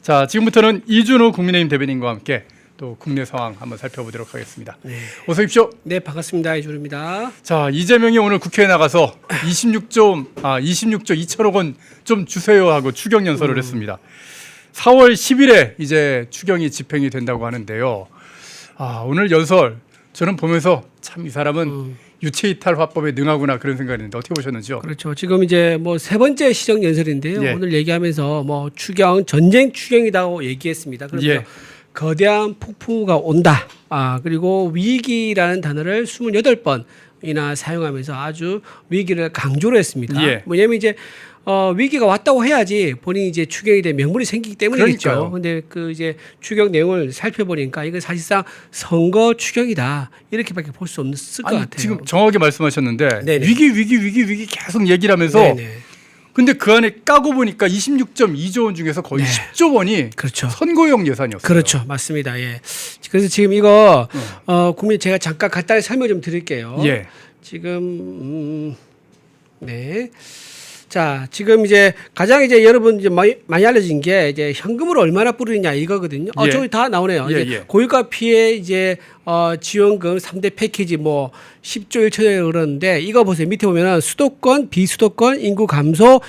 자, 지금부터는 이준우 국민의힘 대변인과 함께 또 국내 상황 한번 살펴보도록 하겠습니다. 네. 어서 오십시오. 네, 반갑습니다. 이준우입니다. 자, 이재명이 오늘 국회에 나가서 26조 2천억 원 좀 주세요 하고 추경 연설을 했습니다. 4월 10일에 이제 추경이 집행이 된다고 하는데요. 오늘 연설 저는 보면서 참 이 사람은 유체이탈 화법에 능하구나 그런 생각이 드는데 어떻게 보셨는지요? 그렇죠. 지금 이제 뭐 세 번째 시정 연설인데요. 예. 오늘 얘기하면서 뭐 추경 전쟁 추경이라고 얘기했습니다. 그래서 예. 거대한 폭풍우가 온다. 그리고 위기라는 단어를 28번이나 사용하면서 아주 위기를 강조를 했습니다. 예. 뭐냐면 이제 위기가 왔다고 해야지 본인이 이제 추경에 대한 명분이 생기기 때문이겠죠. 그러니까요. 근데 그 이제 추경 내용을 살펴보니까 이건 사실상 선거 추경이다. 이렇게밖에 볼 수 없을 것 같아요. 지금 정확하게 말씀하셨는데 네네. 위기 계속 얘기를 하면서 네네. 근데 그 안에 까고 보니까 26.2조 원 중에서 거의 네. 10조 원이 그렇죠. 선거용 예산이었어요. 그렇죠. 맞습니다. 예. 그래서 지금 이거 국민 제가 잠깐 간단히 설명 좀 드릴게요. 예. 지금 네. 자, 지금 이제 가장 이제 여러분 이제 많이 알려진 게 이제 현금으로 얼마나 뿌리느냐 이거거든요. 예. 저기 다 나오네요. 예, 이제 예. 고유가 피해 이제 지원금 3대 패키지 뭐 10조 1천억 그러는데 이거 보세요. 밑에 보면은 수도권, 비수도권, 인구 감소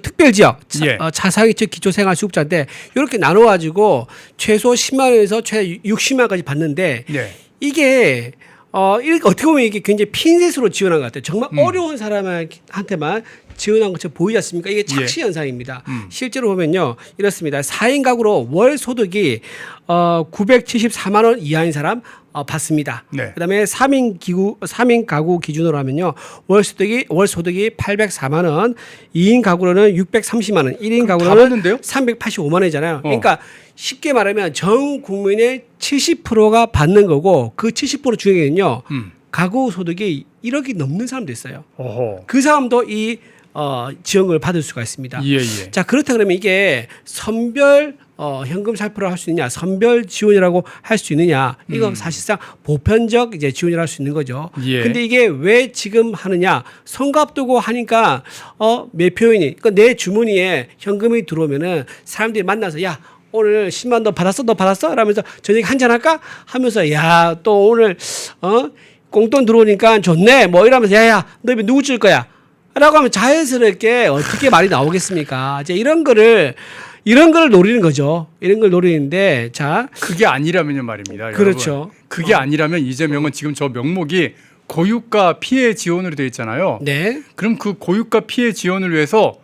특별 지역, 예. 차상위층 기초생활수급자인데 이렇게 나눠 가지고 최소 10만 원에서 최대 60만 원까지 받는데 예. 이게 이렇게 어떻게 보면 이게 굉장히 핀셋으로 지원한 것 같아요. 정말 어려운 사람한테만 지원한 것처럼 보이지 않습니까? 이게 착시 현상입니다. 실제로 보면요. 이렇습니다. 4인 가구로 월 소득이 974만 원 이하인 사람 받습니다. 네. 그다음에 3인 가구 기준으로 하면요. 월 소득이 804만 원, 2인 가구로는 630만 원, 1인 다 가구로는 받는데요? 385만 원이잖아요. 그러니까 쉽게 말하면 전 국민의 70%가 받는 거고 그 70% 중에는요. 가구 소득이 1억이 넘는 사람도 있어요. 어허. 그 사람도 이 지원금을 받을 수가 있습니다. 예, 예. 자, 그렇다 그러면 이게 선별 현금 살포를 할 수 있느냐, 선별 지원이라고 할 수 있느냐, 이거 사실상 보편적 이제 지원이라고 할 수 있는 거죠. 예. 근데 이게 왜 지금 하느냐, 선거 앞두고 하니까 매표인이, 그러니까 내 주머니에 현금이 들어오면은 사람들이 만나서 야, 오늘 10만 너 받았어? 너 받았어? 라면서 저녁에 한잔 할까? 하면서 야, 또 오늘 꽁돈 들어오니까 좋네. 뭐 이러면서 야야, 너 입에 누구 줄 거야? 라고 하면 자연스럽게 어떻게 말이 나오겠습니까? 이제 이런 거를 노리는 거죠. 이런 걸 노리는데 자, 그게 아니라면요 말입니다. 그렇죠. 여러분. 그게 아니라면 이재명은 지금 저 명목이 고유가 피해 지원으로 되어 있잖아요. 네. 그럼 그 고유가 피해 지원을 위해서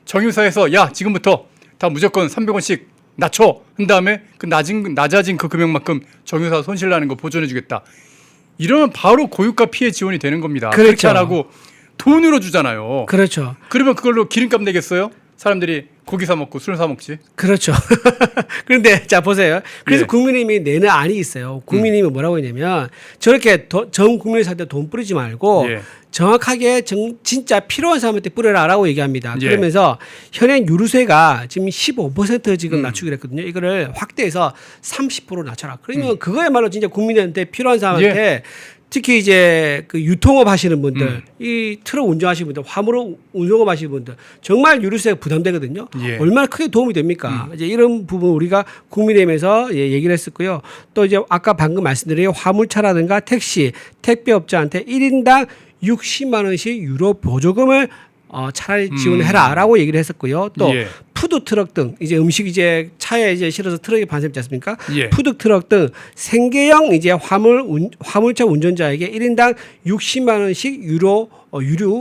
정유사에서 야 지금부터 다 무조건 300원씩 낮춰 한 다음에 그 낮아진 그 금액만큼 정유사 손실 나는 거 보존해주겠다. 이러면 바로 고유가 피해 지원이 되는 겁니다. 그렇죠. 그렇게 안 하고 돈으로 주잖아요. 그렇죠. 그러면 그걸로 기름값 내겠어요? 사람들이 고기 사 먹고 술 사 먹지. 그렇죠. 그런데 자 보세요. 그래서 예. 국민의힘이 내는 안이 있어요. 국민의힘이 뭐라고 했냐면 저렇게 전 국민한테 돈 뿌리지 말고 예. 정확하게 진짜 필요한 사람한테 뿌려라라고 얘기합니다. 예. 그러면서 현행 유류세가 지금 15% 지금 낮추기로 했거든요. 이거를 확대해서 30% 낮춰라. 그러면 그거야말로 진짜 국민한테 필요한 사람한테 특히 이제 그 유통업 하시는 분들, 이 트럭 운전하시는 분들, 화물 운송업 하시는 분들 정말 유류세가 부담되거든요. 예. 얼마나 크게 도움이 됩니까? 이제 이런 부분 우리가 국민의힘에서 얘기를 했었고요. 또 이제 아까 방금 말씀드린 화물차라든가 택시, 택배업자한테 1인당 60만 원씩 유로 보조금을 차라리 지원해라라고 얘기를 했었고요. 또 예. 푸드 트럭 등 이제 음식 이제 차에 이제 실어서 트럭에 반납있지 않습니까? 예. 푸드 트럭 등 생계형 이제 화물차 운전자에게 1인당 60만 원씩 유류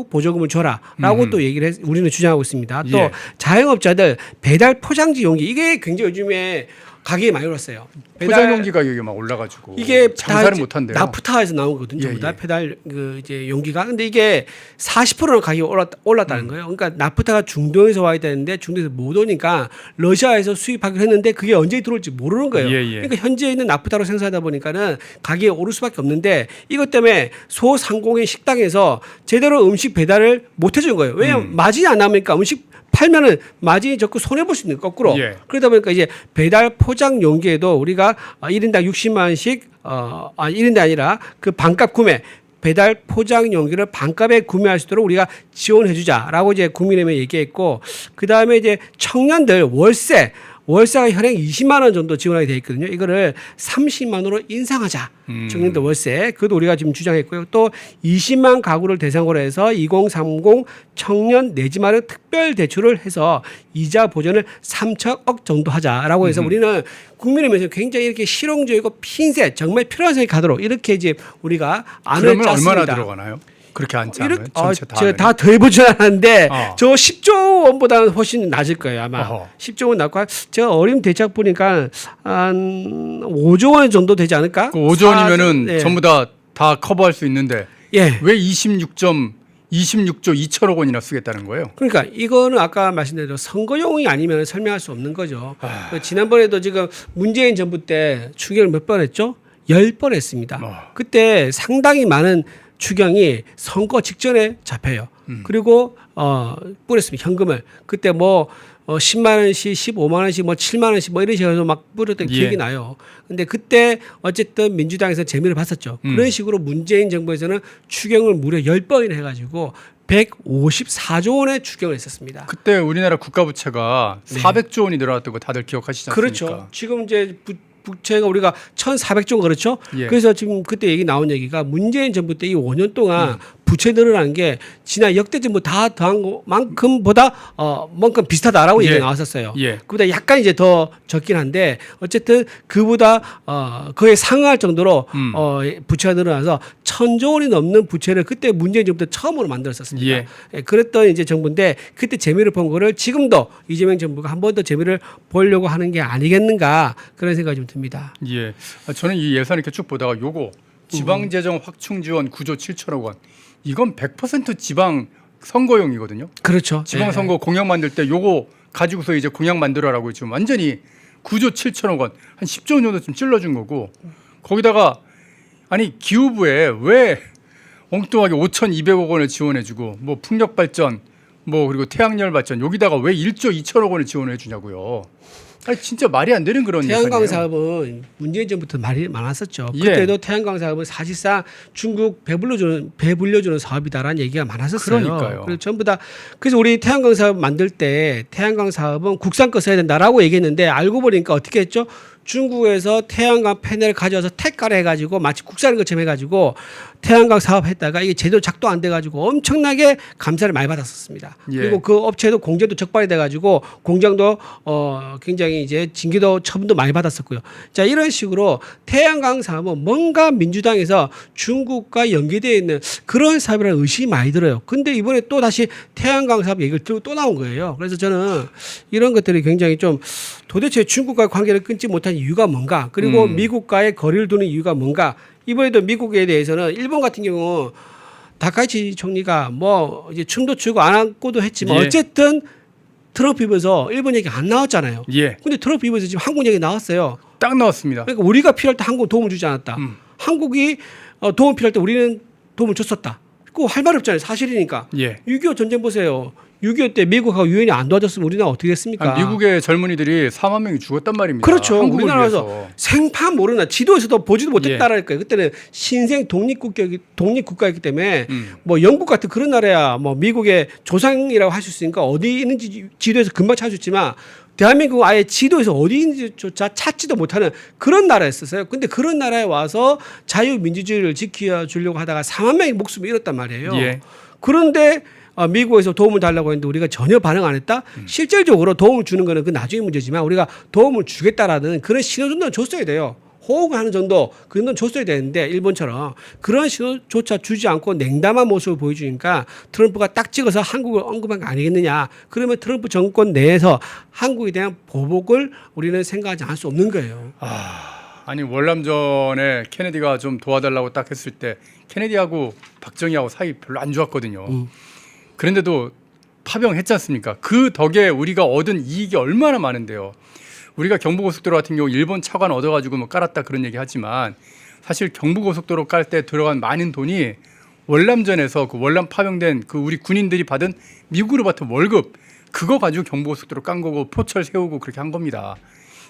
보조금을 줘라라고 또 얘기를 우리는 주장하고 있습니다. 또 예. 자영업자들 배달 포장지 용기 이게 굉장히 요즘에 가격이 많이 올랐어요. 포장용기 가격이 막 올라가지고 이게 장사를 못 한대요. 나프타에서 나온 거거든요. 예, 전부 다 예. 배달 그 이제 용기가. 근데 이게 40%는 가격이 올랐다는 거예요. 그러니까 나프타가 중동에서 와야 되는데 중동에서 못 오니까 러시아에서 수입하기로 했는데 그게 언제 들어올지 모르는 거예요. 예, 예. 그러니까 현재 있는 나프타로 생산하다 보니까는 가격이 오를 수밖에 없는데 이것 때문에 소상공인 식당에서 제대로 음식 배달을 못 해준 거예요. 왜냐하면 마진이 안 나오니까 음식 팔면은 마진이 적고 손해 볼 수 있는 거꾸로. 예. 그러다 보니까 이제 배달 포장 용기에도 우리가 1인당 60만 원씩 1인당 아니라 그 반값 구매 배달 포장 용기를 반값에 구매할 수 있도록 우리가 지원해 주자라고 이제 국민의힘에 얘기했고 그다음에 이제 청년들 월세 월세가 현행 20만 원 정도 지원하게 돼 있거든요. 이거를 30만 원으로 인상하자. 청년들 월세. 그것도 우리가 지금 주장했고요. 또 20만 가구를 대상으로 해서 2030 청년 내 집 마련 특별 대출을 해서 이자 보전을 3천억 정도 하자라고 해서 우리는 국민을 위해서 굉장히 이렇게 실용적이고 핀셋 정말 필요한 생각이 가도록 이렇게 이제 우리가 안을 그러면 짰습니다. 얼마나 들어가나요? 그렇게 앉지 않으면 전체 다 제가 하면? 다 더해보지 않았는데 어. 저 10조 원보다는 훨씬 낮을 거예요 아마. 어허. 10조 원 낮고 제가 어림 대략 보니까 한 5조 원 정도 되지 않을까? 그 5조 원이면은 예. 전부 다 커버할 수 있는데 예. 왜 26조 2천억 원이나 쓰겠다는 거예요? 그러니까 이거는 아까 말씀드린 대로 선거용이 아니면 설명할 수 없는 거죠. 지난번에도 지금 문재인 정부 때 추경을 몇 번 했죠? 10번 했습니다. 그때 상당히 많은 추경이 선거 직전에 잡혀요. 그리고 뿌렸습니다. 현금을. 그때 뭐 10만 원씩, 15만 원씩, 뭐 7만 원씩 뭐 이런 식으로 막 뿌렸던 예. 기억이 나요. 근데 그때 어쨌든 민주당에서 재미를 봤었죠. 그런 식으로 문재인 정부에서는 추경을 무려 10번이나 해가지고 154조 원의 추경을 했었습니다. 그때 우리나라 국가 부채가 네. 400조 원이 늘어났던 거 다들 기억하시지 않습니까? 그렇죠. 지금 이제 부채가 우리가 1,400조 원 그렇죠. 예. 그래서 지금 그때 얘기 나온 얘기가 문재인 정부 때 이 5년 동안 부채 늘어난 게 지난 역대 정부 다 더한 것만큼보다 만큼 비슷하다라고 예. 얘기가 나왔었어요. 예. 그보다 약간 이제 더 적긴 한데 어쨌든 그보다 거의 상응할 정도로 부채가 늘어나서 1,000조 원이 넘는 부채를 그때 문재인 정부 때 처음으로 만들었었습니다. 예. 예, 그랬던 이제 정부인데 그때 재미를 본 거를 지금도 이재명 정부가 한 번 더 재미를 보려고 하는 게 아니겠는가 그런 생각이 좀 듭니다. 예. 저는 이 예산 이렇게 쭉 보다가 요거 지방재정 확충 지원 9조 7천억 원. 이건 100% 지방 선거용이거든요. 그렇죠. 지방선거 공약 만들 때 요거 가지고서 이제 공약 만들어라고 지금 완전히 9조 7천억 원, 한 10조 원 정도 좀 찔러준 거고 거기다가 아니 기후부에 왜 엉뚱하게 5,200억 원을 지원해주고 뭐 풍력 발전 뭐 그리고 태양열 발전 여기다가 왜 1조 2천억 원을 지원해 주냐고요. 아니 진짜 말이 안 되는 그런 태양광 예산이에요. 사업은 문재인 정부부터 말이 많았었죠. 예. 그때도 태양광 사업은 사실상 중국 배불려주는 사업이다라는 얘기가 많았었어요. 그러니까요. 그래서 전부 다 그래서 우리 태양광 사업 만들 때 태양광 사업은 국산 거 써야 된다라고 얘기했는데 알고 보니까 어떻게 했죠? 중국에서 태양광 패널을 가져와서 택가를 해가지고 마치 국산인 것처럼 해가지고 태양광 사업했다가 이게 제대로 작동 안 돼가지고 엄청나게 감사를 많이 받았었습니다. 예. 그리고 그 업체도 공제도 적발이 돼가지고 공장도 굉장히 이제 징계도 처분도 많이 받았었고요. 자 이런 식으로 태양광 사업은 뭔가 민주당에서 중국과 연계되어 있는 그런 사업이라는 의심이 많이 들어요. 근데 이번에 또 다시 태양광 사업 얘기를 들고 또 나온 거예요. 그래서 저는 이런 것들이 굉장히 좀 도대체 중국과의 관계를 끊지 못한 이유가 뭔가 그리고 미국과의 거리를 두는 이유가 뭔가 이번에도 미국에 대해서는 일본 같은 경우 다카이치 총리가 뭐 이제 춤도 추고 안 안고도 했지만 예. 어쨌든 트럼프 입에서 일본 얘기 안 나왔잖아요. 예, 근데 트럼프 입에서 지금 한국 얘기 나왔어요. 딱 나왔습니다. 그러니까 우리가 필요할 때 한국 도움을 주지 않았다. 한국이 도움 필요할 때 우리는 도움을 줬었다. 그거 할 말 없잖아요. 사실이니까. 예. 6.25 전쟁 보세요. 6.25 때 미국하고 유엔이 안 도와줬으면 우리나라 어떻게 됐습니까? 미국의 젊은이들이 4만 명이 죽었단 말입니다. 그렇죠. 한국을 우리나라에서 위해서. 생판 모르나 지도에서도 보지도 못했다랄까요. 그때는 신생 독립국가이기 때문에 뭐 영국 같은 그런 나라야 뭐 미국의 조상이라고 할 수 있으니까 어디 있는지 지도에서 금방 찾을 수 있지만 대한민국은 아예 지도에서 어디 있는지조차 찾지도 못하는 그런 나라였었어요. 근데 그런 나라에 와서 자유민주주의를 지켜주려고 하다가 4만 명의 목숨을 잃었단 말이에요. 예. 그런데 미국에서 도움을 달라고 했는데 우리가 전혀 반응 안 했다? 실질적으로 도움을 주는 거는 그 나중에 문제지만 우리가 도움을 주겠다라는 그런 신호 정도는 줬어야 돼요. 호응을 하는 정도 그 정도는 줬어야 되는데 일본처럼 그런 신호조차 주지 않고 냉담한 모습을 보여주니까 트럼프가 딱 찍어서 한국을 언급한 거 아니겠느냐. 그러면 트럼프 정권 내에서 한국에 대한 보복을 우리는 생각하지 않을 수 없는 거예요. 아니 월남전에 케네디가 좀 도와달라고 딱 했을 때 케네디하고 박정희하고 사이 별로 안 좋았거든요. 그런데도 파병했지 않습니까? 그 덕에 우리가 얻은 이익이 얼마나 많은데요. 우리가 경부고속도로 같은 경우 일본 차관 얻어가지고 뭐 깔았다 그런 얘기 하지만 사실 경부고속도로 깔 때 들어간 많은 돈이 월남전에서 그 월남 파병된 그 우리 군인들이 받은 미국으로 받은 월급 그거 가지고 경부고속도로 깐 거고 포철 세우고 그렇게 한 겁니다.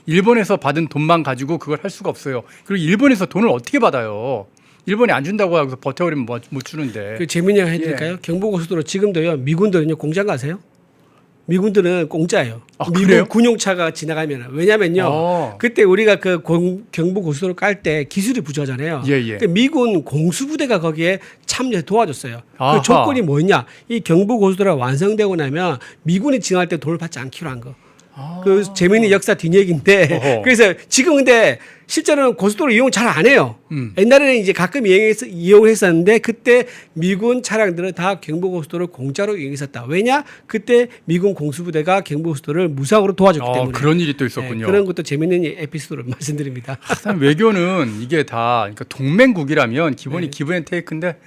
일본에서 받은 돈만 가지고 그걸 할 수가 없어요. 그리고 일본에서 돈을 어떻게 받아요? 일본이 안 준다고 하고 버텨버리면 못 주는데. 그 재미있는 거 해드릴까요? 경부고속도로 지금도요 미군들은요 공장 가세요? 미군들은 공짜예요. 아, 미군 그래요? 군용차가 지나가면 왜냐면요. 어. 그때 우리가 그 경부 고속도로 깔 때 기술이 부족하잖아요. 예, 예. 근데 미군 공수부대가 거기에 참여해 도와줬어요. 아하. 그 조건이 뭐였냐? 이 경부 고속도로가 완성되고 나면 미군이 지나갈 때 돈을 받지 않기로 한 거. 그 재미있는 역사 뒷얘기인데 어허. 그래서 지금 근데 실제로는 고속도로 이용 잘 안 해요. 옛날에는 이제 가끔 이용했었는데 그때 미군 차량들은 다 경부고속도로를 공짜로 이용했었다. 왜냐? 그때 미군 공수부대가 경부고속도로를 무상으로 도와줬기 때문에. 그런 일이 또 있었군요. 네, 그런 것도 재미있는 에피소드를 말씀드립니다. 참 외교는 이게 다 그러니까 동맹국이라면 기본이 네. 기브 앤 테이크인데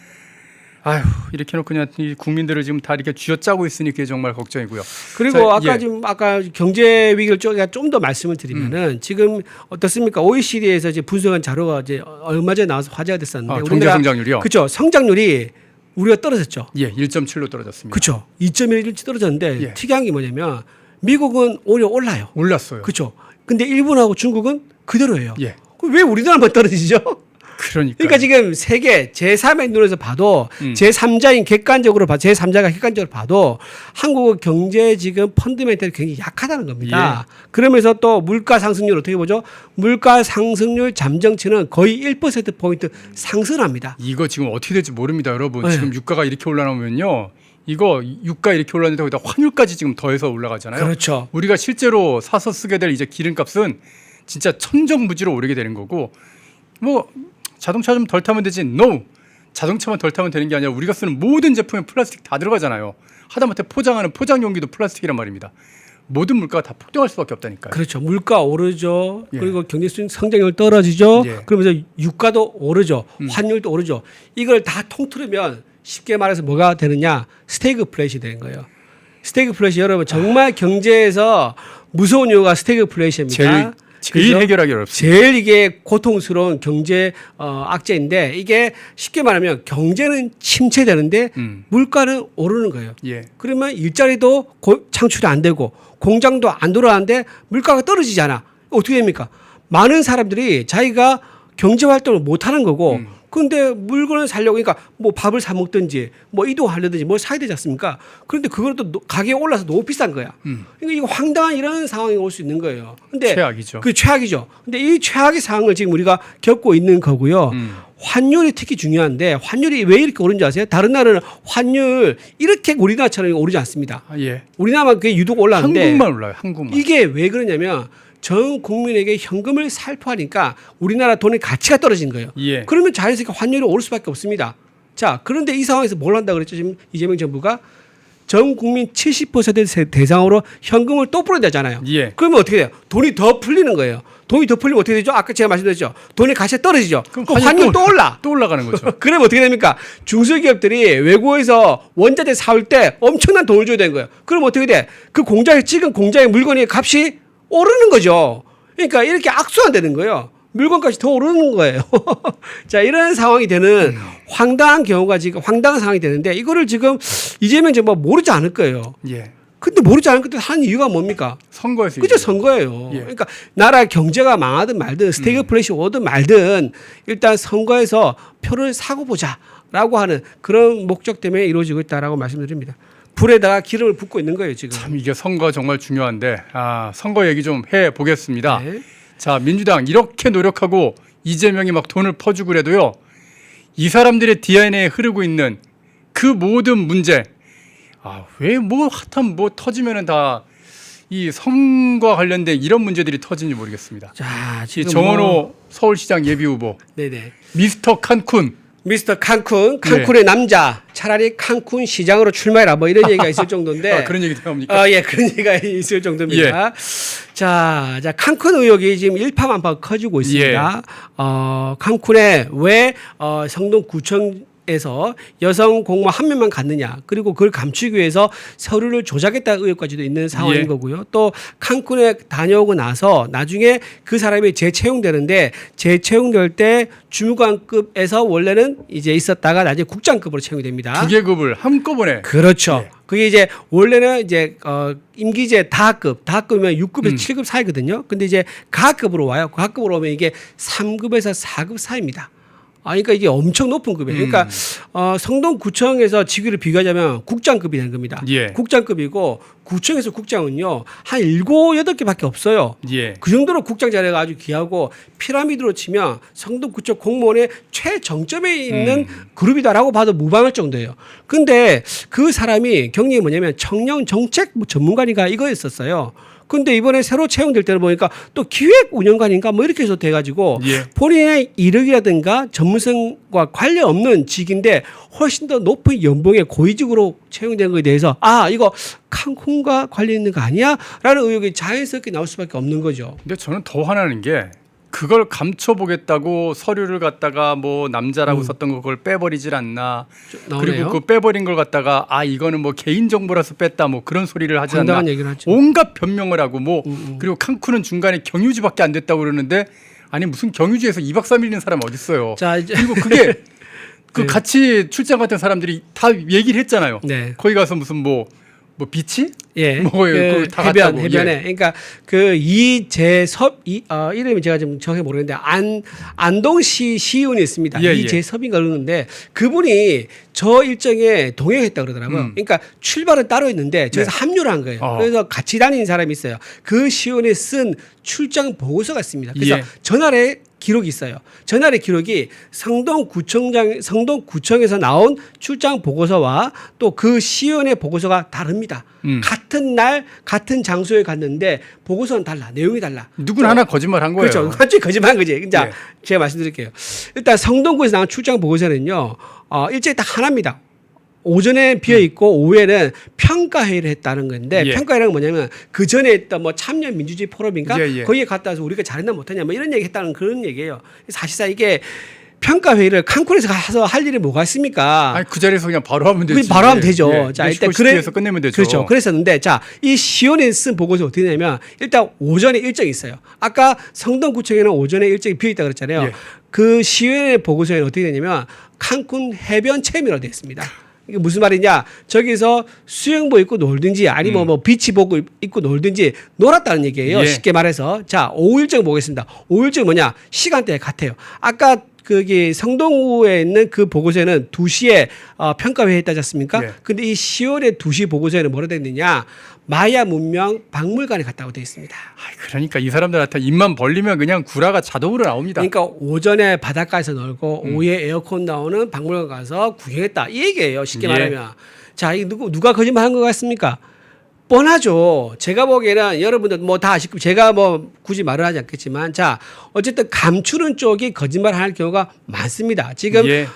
아휴 이렇게 해놓고 그냥 이 국민들을 지금 다 이렇게 쥐어짜고 있으니 그게 정말 걱정이고요. 그리고 자, 아까 예. 지금 아까 경제 위기를 좀 더 말씀을 드리면은 지금 어떻습니까? OECD에서 이제 분석한 자료가 이제 얼마 전에 나와서 화제가 됐었는데 경제 성장률이요? 그렇죠. 성장률이 우리가 떨어졌죠. 예, 1.7로 떨어졌습니다. 그렇죠. 2.1이 떨어졌는데 예. 특이한 게 뭐냐면 미국은 오히려 올라요. 올랐어요. 그렇죠. 근데 일본하고 중국은 그대로예요. 예. 그럼 왜 우리나라만 떨어지죠? 그러니까 지금 세계 제3의 눈에서 봐도 제3자인 객관적으로 봐 제3자가 객관적으로 봐도 한국의 경제 지금 펀드멘털이 굉장히 약하다는 겁니다. 그러면서 또 물가 상승률 어떻게 보죠? 물가 상승률 잠정치는 거의 1% 포인트 상승합니다. 이거 지금 어떻게 될지 모릅니다, 여러분. 네. 지금 유가가 이렇게 올라오면요. 이거 유가 이렇게 올랐는데 거기다 환율까지 지금 더해서 올라가잖아요. 그렇죠. 우리가 실제로 사서 쓰게 될 이제 기름값은 진짜 천정부지로 오르게 되는 거고 뭐 자동차 좀 덜 타면 되지. No. 자동차만 덜 타면 되는 게 아니라 우리가 쓰는 모든 제품에 플라스틱 다 들어가잖아요. 하다못해 포장하는 포장 용기도 플라스틱이란 말입니다. 모든 물가가 다 폭등할 수밖에 없다니까요. 그렇죠. 물가 오르죠. 예. 그리고 경제 성장률 떨어지죠. 예. 그러면서 유가도 오르죠. 환율도 오르죠. 이걸 다 통틀으면 쉽게 말해서 뭐가 되느냐? 스태그플레이션이 되는 거예요. 스태그플레이션 여러분 정말 경제에서 무서운 이유가 스태그플레이션입니다. 제일 그죠? 해결하기 어렵습니다. 제일 이게 고통스러운 경제 악재인데 이게 쉽게 말하면 경제는 침체되는데 물가는 오르는 거예요. 예. 그러면 일자리도 창출이 안 되고 공장도 안 돌아가는데 물가가 떨어지잖아. 어떻게 됩니까? 많은 사람들이 자기가 경제 활동을 못 하는 거고 근데 물건을 사려고 그러니까 뭐 밥을 사 먹든지 뭐 이동하려든지 뭘 사야 되지 않습니까? 그런데 그거는 또 가격이 올라서 너무 비싼 거야. 그러니까 이거 황당한 이런 상황이 올 수 있는 거예요. 근데 최악이죠. 그 최악이죠. 근데 이 최악의 상황을 지금 우리가 겪고 있는 거고요. 환율이 특히 중요한데 환율이 왜 이렇게 오른지 아세요? 다른 나라는 환율 이렇게 우리나라처럼 오르지 않습니다. 아, 예. 우리나라만 그게 유독 올랐는데 한국만 올라요. 한국만. 이게 왜 그러냐면 전 국민에게 현금을 살포하니까 우리나라 돈의 가치가 떨어진 거예요. 예. 그러면 자연스럽게 환율이 오를 수밖에 없습니다. 자, 그런데 이 상황에서 뭘 한다 그랬죠? 지금 이재명 정부가 전 국민 70% 대상으로 현금을 또 뿌려대잖아요. 예. 그러면 어떻게 돼요? 돈이 더 풀리는 거예요. 돈이 더 풀리면 어떻게 되죠? 아까 제가 말씀드렸죠. 돈의 가치가 떨어지죠. 그럼 환율 또 올라. 또 올라가는 거죠. 그러면 어떻게 됩니까? 중소기업들이 외국에서 원자재 사올 때 엄청난 돈을 줘야 되는 거예요. 그럼 어떻게 돼? 그 공장에 찍은 공장의 물건의 값이 오르는 거죠. 그러니까 이렇게 악순환되는 거예요. 물건값이 더 오르는 거예요. 자, 이런 상황이 되는 황당한 경우가 지금 황당한 상황이 되는데 이거를 지금 이재명 정부가 모르지 않을 거예요. 예. 근데 모르지 않을 것도 한 이유가 뭡니까? 선거에서 그죠, 이기죠. 선거예요. 예. 그러니까 나라 경제가 망하든 말든 스태그플레이션 오든 말든 일단 선거에서 표를 사고 보자라고 하는 그런 목적 때문에 이루어지고 있다라고 말씀드립니다. 불에다가 기름을 붓고 있는 거예요, 지금. 참 이게 선거 정말 중요한데 선거 얘기 좀 해보겠습니다. 네. 자, 민주당 이렇게 노력하고 이재명이 막 돈을 퍼주고 그래도요. 이 사람들의 DNA에 흐르고 있는 그 모든 문제 왜 뭐 핫한 뭐 터지면은 다 이 선거와 관련된 이런 문제들이 터진지 모르겠습니다. 자, 이 지금 정원호 서울시장 예비 후보 네네. 미스터 칸쿤 미스터 칸쿤의 남자 차라리 칸쿤 시장으로 출마해라 뭐 이런 얘기가 있을 정도인데 그런 얘기도 합니까? 예, 그런 얘기가 있을 정도입니다. 자, 칸쿤 의혹이 지금 일파만파 커지고 있습니다. 칸쿤에 왜 성동구청에서 여성 공무원 한 명만 갔느냐, 그리고 그걸 감추기 위해서 서류를 조작했다는 의혹까지도 있는 상황인 예. 거고요. 또 칸쿤에 다녀오고 나서 나중에 그 사람이 재채용되는데 재채용될 때 주무관급에서 원래는 이제 있었다가 나중에 국장급으로 채용이 됩니다. 두 계급을 한꺼번에 그렇죠. 예. 그게 이제 원래는 이제 임기제 다급이면 6급에서 7급 사이거든요. 근데 이제 가급으로 와요. 가급으로 오면 이게 3급에서 4급 사이입니다. 그러니까 이게 엄청 높은 급이에요. 그러니까 성동구청에서 직위를 비교하자면 국장급이 되는 겁니다. 예. 국장급이고 구청에서 국장은요 한 7, 8개밖에 없어요. 예. 그 정도로 국장 자리가 아주 귀하고 피라미드로 치면 성동구청 공무원의 최정점에 있는 그룹이다라고 봐도 무방할 정도예요. 근데 그 사람이 경력이 뭐냐면 청년 정책 전문가니까 이거였었어요. 근데 이번에 새로 채용될 때는 보니까 또 기획 운영관인가 뭐 이렇게 해서 돼가지고 예. 본인의 이력이라든가 전문성과 관련 없는 직인데 훨씬 더 높은 연봉의 고위직으로 채용된 것에 대해서 이거 칸쿤과 관련 있는 거 아니야? 라는 의혹이 자연스럽게 나올 수밖에 없는 거죠. 근데 저는 더 화나는 게 그걸 감춰보겠다고 서류를 갖다가 뭐 남자라고 썼던 그걸 빼버리질 않나. 나오네요. 그리고 그 빼버린 걸 갖다가 이거는 뭐 개인 정보라서 뺐다 뭐 그런 소리를 하지 않나. 황당한 얘기를 하죠. 온갖 변명을 하고 뭐 그리고 칸쿤은 중간에 경유지밖에 안 됐다고 그러는데 아니 무슨 경유지에서 2박 3일인 사람 어디 있어요. 자, 이제 그리고 그게 그 네. 같이 출장 갔던 사람들이 다 얘기를 했잖아요. 네. 거기 가서 무슨 뭐 비치? 예, 그거 다 해변, 갔다고. 해변에. 예. 그러니까 그 이재섭, 이름이 제가 좀 정확히 모르겠는데 안동시 시의원이 있습니다. 예, 예. 이재섭인가 그러는데 그분이 저 일정에 동행했다 그러더라고요. 그러니까 출발은 따로 있는데 저기서 네. 합류를 한 거예요. 그래서 같이 다니는 사람이 있어요. 그 시의원이 쓴 출장 보고서가 있습니다. 그래서 예. 전날에 기록이 있어요. 전날의 기록이 성동구청에서 나온 출장 보고서와 또 그 시의원의 보고서가 다릅니다. 같은 날 같은 장소에 갔는데 보고서는 달라. 내용이 달라. 누군 하나 거짓말한 거예요. 그렇죠. 완전히 거짓말한 거지. 자, 네. 제가 말씀드릴게요. 일단 성동구에서 나온 출장 보고서는요. 일정이 딱 하나입니다. 오전에 비어 있고 오후에는 평가 회의를 했다는 건데 예. 평가 회의는 뭐냐면 그 전에 했던 뭐 참여 민주주의 포럼인가 예, 예. 거기에 갔다 와서 우리가 잘했나 못했냐 뭐 이런 얘기 했다는 그런 얘기예요. 사실상 이게 평가 회의를 칸쿤에서 가서 할 일이 뭐가 있습니까? 아니 그 자리에서 그냥 바로 하면 되지. 바로 하면 되죠. 예. 자, 멕시코 일단 시티에서 끝내면 되죠. 그렇죠. 그랬었는데 자, 이 시원에 쓴 보고서 어떻게 되냐면 일단 오전에 일정이 있어요. 아까 성동구청에는 오전에 일정이 비어 있다 그랬잖아요. 예. 그 시원의 보고서에는 어떻게 되냐면 칸쿤 해변 체험이라고 되어 있습니다. 이게 무슨 말이냐? 저기서 수영복 입고 놀든지 아니면 뭐 비치복 입고 놀든지 놀았다는 얘기예요. 예. 쉽게 말해서. 자, 오후 일정 보겠습니다. 오후 일정 뭐냐? 시간대 같아요. 아까 거기 성동구에 있는 그 보고서에는 2시에 평가회의 했다지 않습니까? 예. 근데 이 10월에 2시 보고서에는 뭐라 되어 있느냐? 마야 문명 박물관에 갔다고 되어 있습니다. 그러니까 이 사람들한테 입만 벌리면 그냥 구라가 자동으로 나옵니다. 그러니까 오전에 바닷가에서 놀고 오후에 에어컨 나오는 박물관 가서 구경했다. 이 얘기예요. 쉽게 예. 말하면. 자, 이 누가 거짓말한 것 같습니까? 뻔하죠. 제가 보기에는 여러분들 뭐 다 아시고 제가 뭐 굳이 말을 하지 않겠지만 자 어쨌든 감추는 쪽이 거짓말할 경우가 많습니다. 지금 예.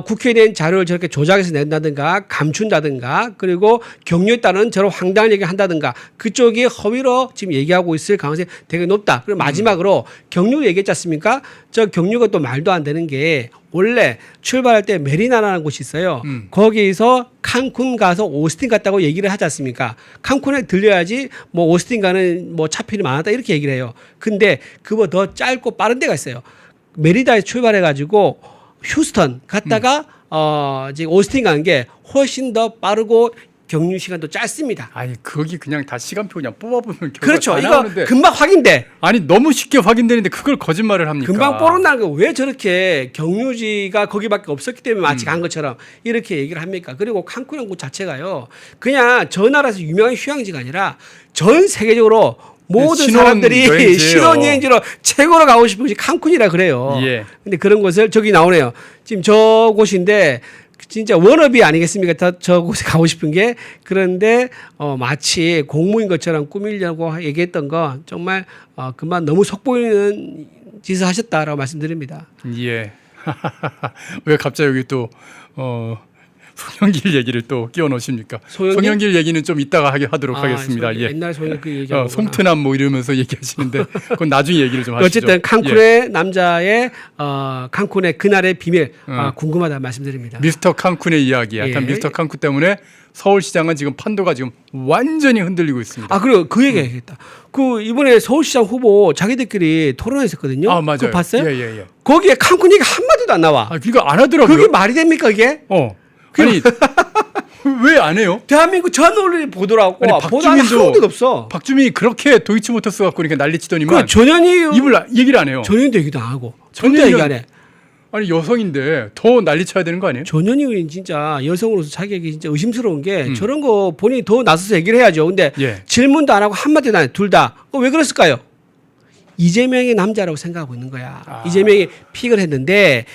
국회에 대한 자료를 저렇게 조작해서 낸다든가 감춘다든가 그리고 경유에 따른 저런 황당한 얘기를 한다든가 그쪽이 허위로 지금 얘기하고 있을 가능성이 되게 높다. 그리고 마지막으로 경유 얘기했지 않습니까? 저 경유가 또 말도 안 되는 게 원래 출발할 때 메리나라는 곳이 있어요. 거기서 칸쿤 가서 오스틴 갔다고 얘기를 하지 않습니까? 칸쿤에 들려야지 뭐 오스틴 가는 뭐 차필이 많았다 이렇게 얘기를 해요. 근데 그거 더 짧고 빠른 데가 있어요. 메리다에 출발해 가지고 휴스턴 갔다가 지금 오스틴 가는 게 훨씬 더 빠르고 경유 시간도 짧습니다. 아니 거기 그냥 다 시간표 그냥 뽑아보면 결과 그렇죠. 다 이거 나오는데. 금방 확인돼. 아니 너무 쉽게 확인되는데 그걸 거짓말을 합니까? 금방 뽀록나는 거 왜 저렇게 경유지가 거기밖에 없었기 때문에 마치 간 것처럼 이렇게 얘기를 합니까? 그리고 칸쿤 곳 자체가요. 그냥 저 나라에서 유명한 휴양지가 아니라 전 세계적으로 모든 사람들이 여행지예요. 신혼여행지로 최고로 가고 싶은 곳이 칸쿤이라 그래요. 예. 근데 그런 곳을 저기 나오네요. 지금 저 곳인데 진짜 워너비 아니겠습니까? 저 곳에 가고 싶은 게 그런데 마치 공무인 것처럼 꾸미려고 얘기했던 거 정말 그만 너무 속보이는 짓을 하셨다라고 말씀드립니다. 예. 왜 갑자기 여기 또 송영길 얘기를 또 끼워 넣으십니까? 송영길 얘기는 좀 이따가 하도록 하겠습니다. 예. 옛날 송영길 그 얘기하고 송트남 뭐 이러면서 얘기하시는데 그건 나중에 얘기를 좀 하시죠. 어쨌든 칸쿤의 남자의 칸쿤의 그날의 비밀 궁금하다 말씀드립니다. 미스터 칸쿤의 이야기. 약간 예. 미스터 칸쿤 때문에 서울시장은 지금 판도가 지금 완전히 흔들리고 있습니다. 그리고 그 얘기 해야겠다. 그 이번에 서울시장 후보 자기들끼리 토론했었거든요. 맞아요. 그거 봤어요? 예. 거기에 칸쿤 얘기 한 마디도 안 나와. 그거 안 하더라고요. 그게 말이 됩니까 이게? 아니 왜 안 해요? 대한민국 전 언론이 보더라고. 아니, 보도한 한 개도 없어. 박주민이 그렇게 도이치모터스 갖고 이렇게 난리치더니만 전현희 얘기를 안 해요. 전현희도 얘기도 안 하고. 전현희는- 전혀 얘기 안 해. 아니 여성인데 더 난리 쳐야 되는 거 아니에요? 전현희 의원 진짜 여성으로서 자격이 진짜 의심스러운 게 저런 거 본인이 더 나서서 얘기를 해야죠. 근데 예. 질문도 안 하고 한마디도 안 해. 둘 다. 왜 그랬을까요? 이재명이 남자라고 생각하고 있는 거야. 이재명이 픽을 했는데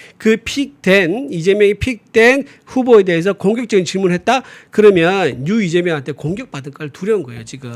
이재명이 픽된 후보에 대해서 공격적인 질문을 했다? 그러면 이재명한테 공격받을 걸 두려운 거예요, 지금.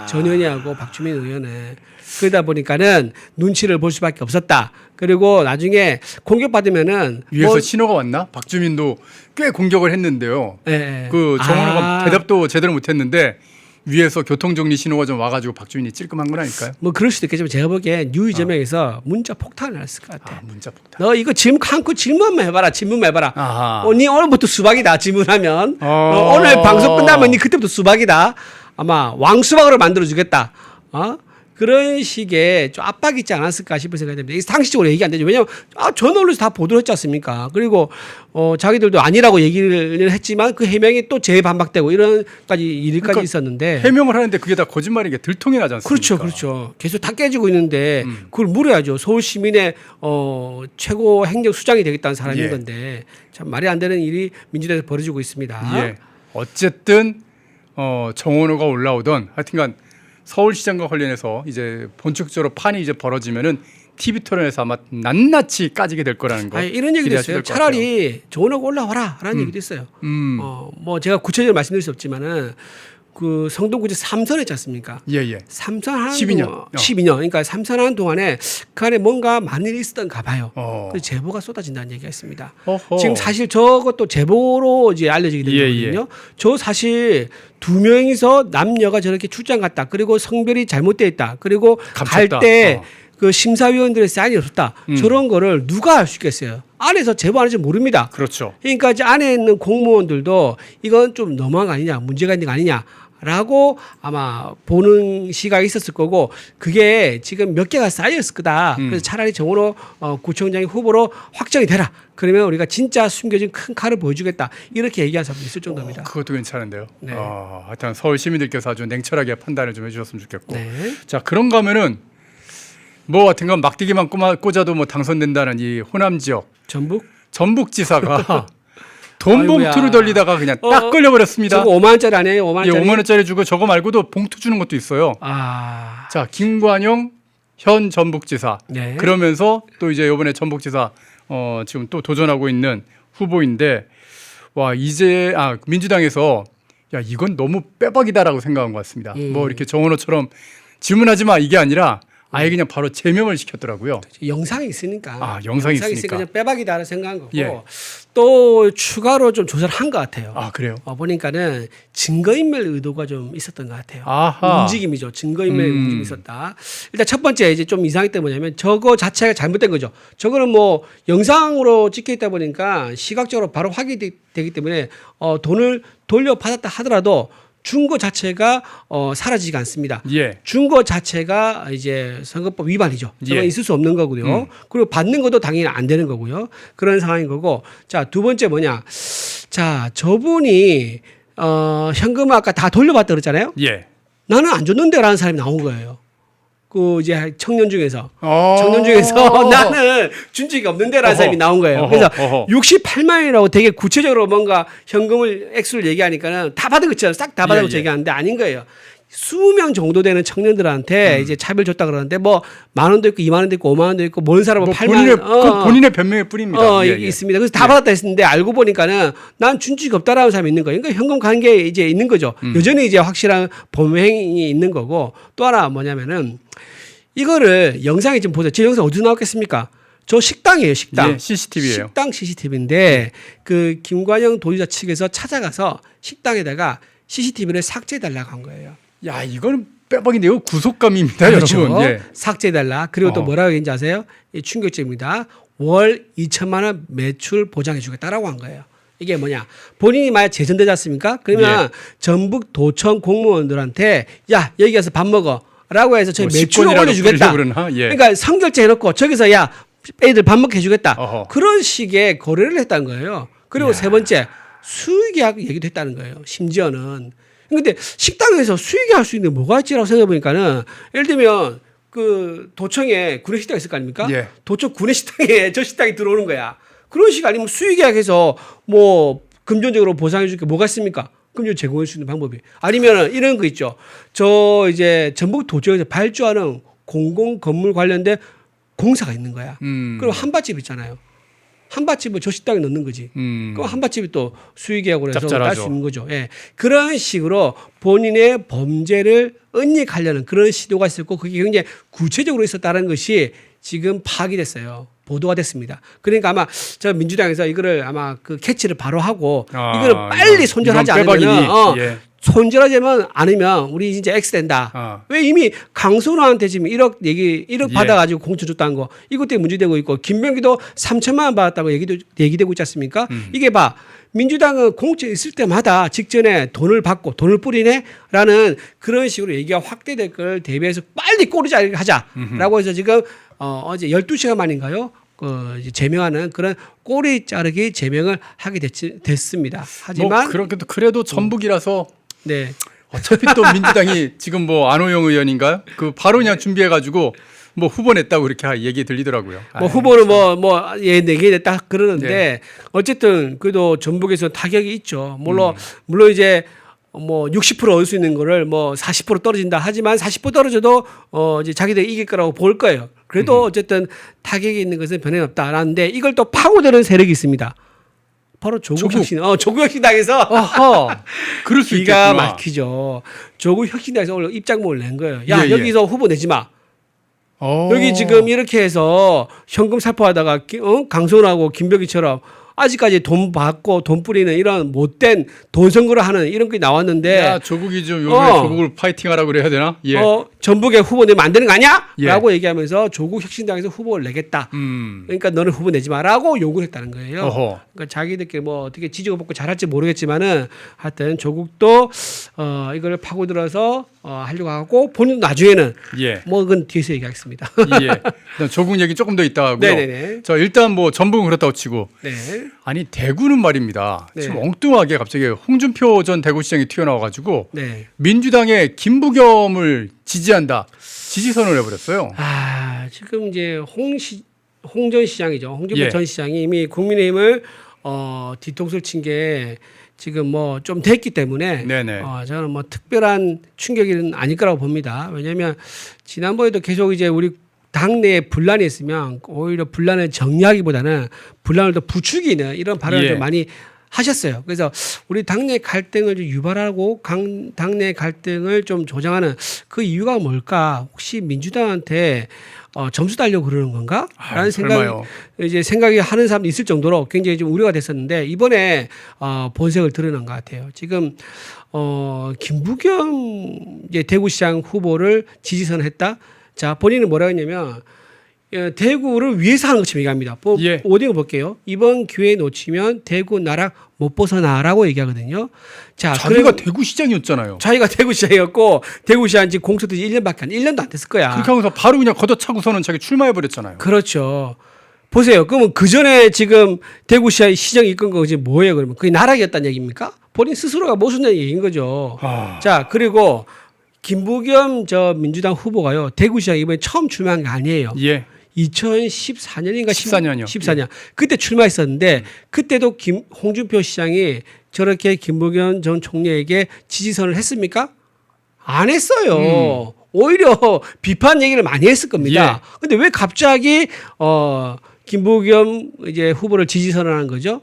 전현희하고 박주민 의원은. 그러다 보니까는 눈치를 볼 수밖에 없었다. 그리고 나중에 공격받으면은 위에서 신호가 왔나? 박주민도 꽤 공격을 했는데요. 예. 그 정원호가 대답도 제대로 못했는데 위에서 교통정리 신호가 좀 와가지고 박주민이 찔끔한 건 아닐까요? 뭐 그럴 수도 있겠지만 제가 보기엔 이재명에서 문자 폭탄을 했을 것 같아. 문자 폭탄. 너 이거 질문만 해봐라. 질문만 해봐라. 아하. 니 오늘부터 수박이다. 질문하면 오늘 방송 끝나면 니 그때부터 수박이다. 아마 왕수박으로 만들어주겠다. 그런 식의 좀 압박이 있지 않았을까 싶은 생각이 듭니다. 이게 상식적으로 얘기 안 되죠. 왜냐하면 전 언론에서 다 보도를 했지 않습니까? 그리고 자기들도 아니라고 얘기를 했지만 그 해명이 또 재반박되고 이런까지 일까지 그러니까 있었는데 해명을 하는데 그게 다 거짓말인 게 들통이 나지 않습니까? 그렇죠. 계속 다 깨지고 있는데 그걸 물어야죠. 서울 시민의 최고 행정수장이 되겠다는 사람인 예. 건데 참 말이 안 되는 일이 민주당에서 벌어지고 있습니다. 예. 어쨌든 정원호가 올라오던 하여튼간 서울시장과 관련해서 이제 본격적으로 판이 이제 벌어지면은 TV 토론에서 아마 낱낱이 까지게 될 거라는 거. 이런 얘기도 기대하셔도 있어요. 될것 차라리 정원호가 올라와라라는 얘기도 있어요. 뭐 제가 구체적으로 말씀드릴 수 없지만은 그 성동구치 3선 했지 않습니까? 예예. 3선 하는 12년. 12년. 그러니까 3선 하는 동안에 그 안에 뭔가 많은 일이 있었던가 봐요. 그래서 제보가 쏟아진다는 얘기가 있습니다. 어허. 지금 사실 저것도 제보로 이제 알려지게 된 거거든요. 저 사실 2명이서 남녀가 저렇게 출장 갔다. 그리고 성별이 잘못되어 있다. 그리고 갈 감췄다. 때 그 심사위원들의 사인이 없었다. 저런 거를 누가 알 수 있겠어요? 안에서 제보 안 해서 모릅니다. 그렇죠. 그러니까 이제 안에 있는 공무원들도 이건 좀 너무한 거 아니냐, 문제가 있는 거 아니냐라고 아마 보는 시각이 있었을 거고 그게 지금 몇 개가 쌓였을 거다. 그래서 차라리 정원호 구청장이 후보로 확정이 되라. 그러면 우리가 진짜 숨겨진 큰 칼을 보여주겠다. 이렇게 얘기한 사람도 있을 정도입니다. 그것도 괜찮은데요. 네. 하여튼 서울 시민들께서 아주 냉철하게 판단을 좀 해주셨으면 좋겠고. 네. 자 그런가 하면은 뭐 하여튼간 막대기만 꽂아도 뭐 당선된다는 이 호남 지역 전북지사가 돈 아이고야. 봉투를 돌리다가 그냥 딱 걸려버렸습니다. 저거 5만 원짜리 아니에요? 5만 원짜리. 예, 5만 원짜리 주고 저거 말고도 봉투 주는 것도 있어요. 자 김관영 현 전북지사. 네. 그러면서 또 이제 이번에 전북지사 지금 또 도전하고 있는 후보인데 와 이제 민주당에서 야 이건 너무 빼박이다라고 생각한 것 같습니다. 뭐 이렇게 정원호처럼 질문하지 마 이게 아니라 아예 그냥 바로 제명을 시켰더라고요. 영상이 있으니까. 영상이 있으니까. 그냥 빼박이다라고 생각한 거고 예. 또 추가로 좀 조사를 한 것 같아요. 그래요? 보니까는 증거인멸 의도가 좀 있었던 것 같아요. 아하. 움직임이죠. 증거인멸 움직임이 있었다. 일단 첫 번째 이제 좀 이상했던 게 뭐냐면 저거 자체가 잘못된 거죠. 저거는 뭐 영상으로 찍혀 있다 보니까 시각적으로 바로 확인이 되기 때문에 돈을 돌려받았다 하더라도 준 거 자체가 사라지지 않습니다. 예. 준 거 자체가 이제 선거법 위반이죠. 저건 예. 있을 수 없는 거고요. 그리고 받는 것도 당연히 안 되는 거고요. 그런 상황인 거고. 자, 두 번째 뭐냐? 자, 저분이 현금을 아까 다 돌려받다 그랬잖아요. 예. 나는 안 줬는데라는 사람이 나온 거예요. 그 이제 청년 중에서 나는 준 적이 없는데라는 사람이 나온 거예요. 그래서 68만 원이라고 되게 구체적으로 뭔가 현금을 액수를 얘기하니까는 다 받은 거죠. 싹 다 받은 거죠. 얘기하는데 아닌 거예요. 수명 정도 되는 청년들한테 이제 차별 줬다 그러는데 뭐 만 원도 있고 2만 원도 있고 5만 원도 있고 모르는 사람은 8만 원. 본인의 변명의 뿌리입니다. 있습니다. 그래서 다 받았다 했는데 알고 보니까는 난 준 적이 없다라는 사람이 있는 거예요. 그러니까 현금 관계 이제 있는 거죠. 여전히 이제 확실한 범행이 있는 거고 또 하나 뭐냐면은 이거를 영상에 좀 보세요. 제 영상 어디서 나왔겠습니까? 저 식당이에요, 식당. 예, CCTV예요. 식당 CCTV인데 그 김관영 도지사 측에서 찾아가서 식당에다가 CCTV를 삭제해달라고 한 거예요. 야, 이거는 빼박인데요. 구속감입니다, 그렇죠. 여러분. 예. 삭제해달라. 그리고 또 뭐라고 했는지 아세요? 이 충격적입니다. 월 2천만 원 매출 보장해주겠다라고 한 거예요. 이게 뭐냐? 본인이 만약 재선되지 않습니까? 그러면 전북 도청 공무원들한테 야 여기 가서 밥 먹어. 라고 해서 저희 매출을 올려주겠다. 그러니까 선결제 해놓고 저기서 야 애들 밥 먹게 해주겠다. 그런 식의 거래를 했다는 거예요. 그리고 세 번째 수익계약 얘기도 했다는 거예요. 심지어는. 근데 식당에서 수익계약 할 수 있는 게 뭐가 있지라고 생각해보니까는 예를 들면 그 도청에 구내식당 있을 거 아닙니까? 도청 구내식당에 저 식당이 들어오는 거야. 그런 식 아니면 수의계약해서 뭐 금전적으로 보상해 줄 게 뭐가 있습니까? 금전 제공할 수 있는 방법이. 아니면 이런 거 있죠. 저 이제 전북 도청에서 발주하는 공공 건물 관련된 공사가 있는 거야. 그럼 한밭집 있잖아요. 한밭집을 저 식당에 넣는 거지. 그럼 한밭집이 또 수의계약으로 해서 딸 수 있는 거죠. 예. 그런 식으로 본인의 범죄를 은닉하려는 그런 시도가 있었고 그게 굉장히 구체적으로 있었다는 것이 지금 파악이 됐어요. 보도가 됐습니다. 그러니까 아마 저 민주당에서 이거를 아마 그 캐치를 바로 하고 이거를 빨리 손절하지 않으면 예. 손절하자면 않으면 우리 진짜 X 된다. 왜 이미 강선호한테 지금 1억 예. 받아가지고 공천 줬다는 거 이것 때문에 문제되고 있고 김병기도 3천만 원 받았다고 얘기되고 있지 않습니까? 이게 봐. 민주당은 공천 있을 때마다 직전에 돈을 받고 돈을 뿌리네라는 그런 식으로 얘기가 확대될 걸 대비해서 빨리 꼬리 자르기 하자라고 해서 지금 어제 12시간 만인가요? 이제 제명하는 그런 꼬리 자르기 제명을 하게 됐습니다. 하지만 뭐 그래도 전북이라서 네. 어차피 또 민주당이 지금 뭐 안호영 의원인가요? 그 바로 그냥 준비해가지고 뭐 후보 냈다고 이렇게 얘기 들리더라고요. 뭐 후보는 뭐얘 내기됐다 그러는데 어쨌든 그래도 전북에서 타격이 있죠. 물론 이제 뭐 60% 얻을 수 있는 거를 뭐 40% 떨어진다 하지만 40% 떨어져도 이제 자기들이 이길 거라고 볼 거예요. 그래도 어쨌든 타격이 있는 것은 변함이 없다라는데 이걸 또 파고드는 세력이 있습니다. 바로 조국혁신당에서 그럴 수 기가 있겠구나. 막히죠. 조국혁신당에서 오늘 입장문을 낸 거예요. 야 예. 여기서 후보 내지 마. 여기 지금 이렇게 해서 현금 살포하다가 강선하고 김병기처럼 아직까지 돈 받고 돈 뿌리는 이런 못된 돈 선거를 하는 이런 게 나왔는데 야, 조국이 좀 요번에 조국을 파이팅하라고 그래야 되나? 예. 전북에 후보 내면 안 되는 거 아니야? 예. 라고 얘기하면서 조국 혁신당에서 후보를 내겠다. 그러니까 너는 후보 내지 마라고 요구를 했다는 거예요. 그러니까 자기들끼리 뭐 어떻게 지지고 받고 잘할지 모르겠지만은 하여튼 조국도 이걸 파고들어서 하려고 하고 본인도 나중에는 뭐 그건 뒤에서 얘기하겠습니다. 예. 조국 얘기 조금 더 있다 하고요. 네네네. 자, 일단 뭐 전북은 그렇다고 치고 네. 아니 대구는 말입니다. 네. 지금 엉뚱하게 갑자기 홍준표 전 대구시장이 튀어나와가지고 네. 민주당의 김부겸을 지지한다 지지선을 해버렸어요. 지금 이제 홍 전 시장이죠. 홍준표 예. 전 시장이 이미 국민의힘을 뒤통수를 친 게 지금 뭐 좀 됐기 때문에 네네. 저는 뭐 특별한 충격은 아닐 거라고 봅니다. 왜냐하면 지난번에도 계속 이제 우리 당내에 분란이 있으면 오히려 분란을 정리하기보다는 분란을 더 부추기는 이런 발언을 예. 좀 많이 하셨어요. 그래서 우리 당내 갈등을 좀 유발하고 당내 갈등을 좀 조장하는 그 이유가 뭘까? 혹시 민주당한테 점수 달려고 그러는 건가? 라는 생각이 하는 사람도 있을 정도로 굉장히 좀 우려가 됐었는데 이번에 본색을 드러난 것 같아요. 지금 김부겸 이제 대구시장 후보를 지지선 했다. 자, 본인은 뭐라고 했냐면 대구를 위해서 하는 것처럼 얘기합니다. 예. 오딩을 볼게요. 이번 기회 놓치면 대구 나락 못 벗어나라고 얘기하거든요. 자, 자기가 대구시장이었잖아요. 자기가 대구시장이었고 대구시장 지금 공석도 1년도 안 됐을 거야. 그렇게 하고서 바로 그냥 걷어차고서는 자기 출마해버렸잖아요. 그렇죠. 보세요. 그러면 그 전에 지금 대구시장 시장 이끈 거 이제 뭐예요? 그러면 그게 나락이었다는 얘기입니까? 본인 스스로가 모순된 얘기인 거죠. 자, 그리고 김부겸 저 민주당 후보가요. 대구시장 이번에 처음 출마한 게 아니에요. 예. 2014년인가 14년이요. 14년. 그때 출마했었는데 그때도 홍준표 시장이 저렇게 김부겸 전 총리에게 지지선을 했습니까? 안 했어요. 오히려 비판 얘기를 많이 했을 겁니다. 근데 왜 갑자기 김부겸 이제 후보를 지지선을 하는 거죠?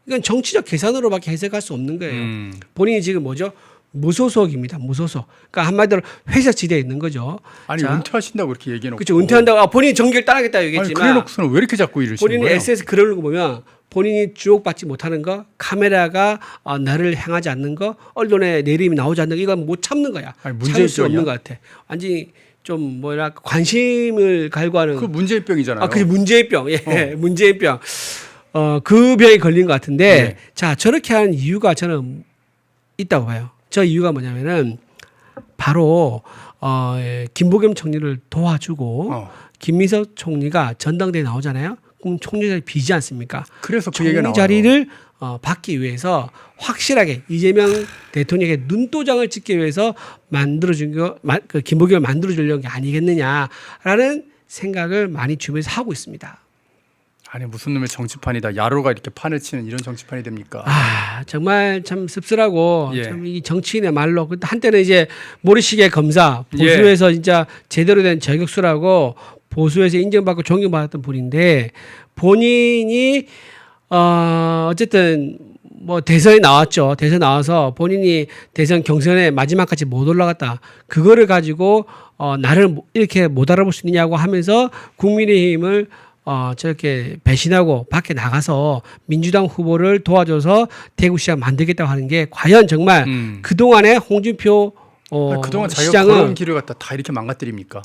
이건 정치적 계산으로밖에 해석할 수 없는 거예요. 본인이 지금 뭐죠? 무소속입니다. 무소속. 그러니까 한마디로 회사지대에 있는 거죠. 아니 자, 은퇴하신다고 그렇게 얘기해놓고. 그렇죠. 은퇴한다고 본인이 정계를 따라겠다 얘기했지만. 그래놓고서는 왜 이렇게 자꾸 일을 본인이 시는 거예요? SS 글을 보면 본인이 주목받지 못하는 거, 카메라가 나를 향하지 않는 거, 언론에 내림이 나오지 않는 거 이건 못 참는 거야. 참을 수 없는 것 같아. 완전히 좀 뭐랄까 관심을 갈구하는. 그 문제의병이잖아요. 그게 문제의병. 예, 문제의병. 그 병에 걸린 것 같은데, 자 저렇게 하는 이유가 저는 있다고 봐요. 저 이유가 뭐냐면은 바로 김부겸 총리를 도와주고 김민석 총리가 전당대에 나오잖아요. 그럼 총리 자리 비지 않습니까? 그래서 그 총리 자리를 받기 위해서 확실하게 이재명 대통령에게 눈도장을 찍기 위해서 만들어준 그 김부겸을 만들어주려는 게 아니겠느냐라는 생각을 많이 주변에서 하고 있습니다. 아니 무슨 놈의 정치판이다. 야로가 이렇게 판을 치는 이런 정치판이 됩니까? 아 정말 참 씁쓸하고 예. 참 이 정치인의 말로 한때는 이제 모리시계 검사 보수에서 진짜 제대로 된 저격수라고 보수에서 인정받고 존경받았던 분인데 본인이 어쨌든 뭐 대선에 나왔죠. 대선 나와서 본인이 대선 경선에 마지막까지 못 올라갔다. 그거를 가지고 나를 이렇게 못 알아볼 수 있냐고 하면서 국민의힘을 저렇게 배신하고 밖에 나가서 민주당 후보를 도와줘서 대구시장 만들겠다고 하는 게 과연 정말 그동안의 홍준표 그동안 자기가 시장은 걸어온 길을 갖다 다 이렇게 망가뜨립니까?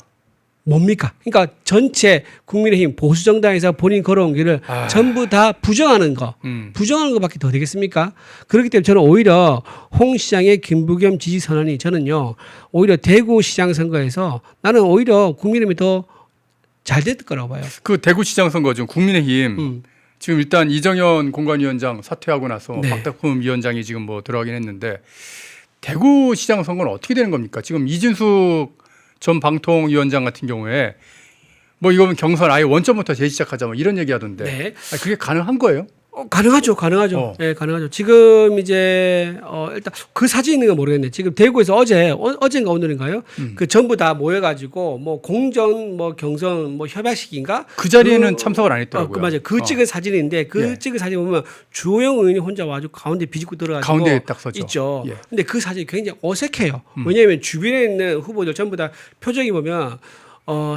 뭡니까? 그러니까 전체 국민의힘 보수 정당에서 본인 걸어온 길을 전부 다 부정하는 거, 부정하는 것밖에 더 되겠습니까? 그렇기 때문에 저는 오히려 홍 시장의 김부겸 지지 선언이 저는요 오히려 대구시장 선거에서 나는 오히려 국민의힘이 더 잘 됐을 거라고 봐요. 그 대구시장 선거 중 국민의힘 지금 일단 이정현 공관위원장 사퇴하고 나서 네. 박덕흠 위원장이 지금 뭐 들어가긴 했는데 대구시장 선거는 어떻게 되는 겁니까? 지금 이준숙 전 방통위원장 같은 경우에 뭐 이거면 경선 아예 원점부터 재시작하자 뭐 이런 얘기하던데 네. 그게 가능한 거예요? 가능하죠. 네, 가능하죠. 지금 이제 일단 그 사진 있는 건 모르겠네. 지금 대구에서 어젠가 오늘인가요? 그 전부 다 모여가지고 뭐 공정 뭐 경선 뭐 협약식인가? 그 자리에는 참석을 안 했더라고요. 그 맞아요. 그 찍은 사진인데 그 예. 찍은 사진 보면 주호영 의원이 혼자 와가지고 가운데 비집고 들어가지고 가운데에 딱 서죠. 있죠. 예. 근데 그 사진이 굉장히 어색해요. 왜냐하면 주변에 있는 후보들 전부 다 표정이 보면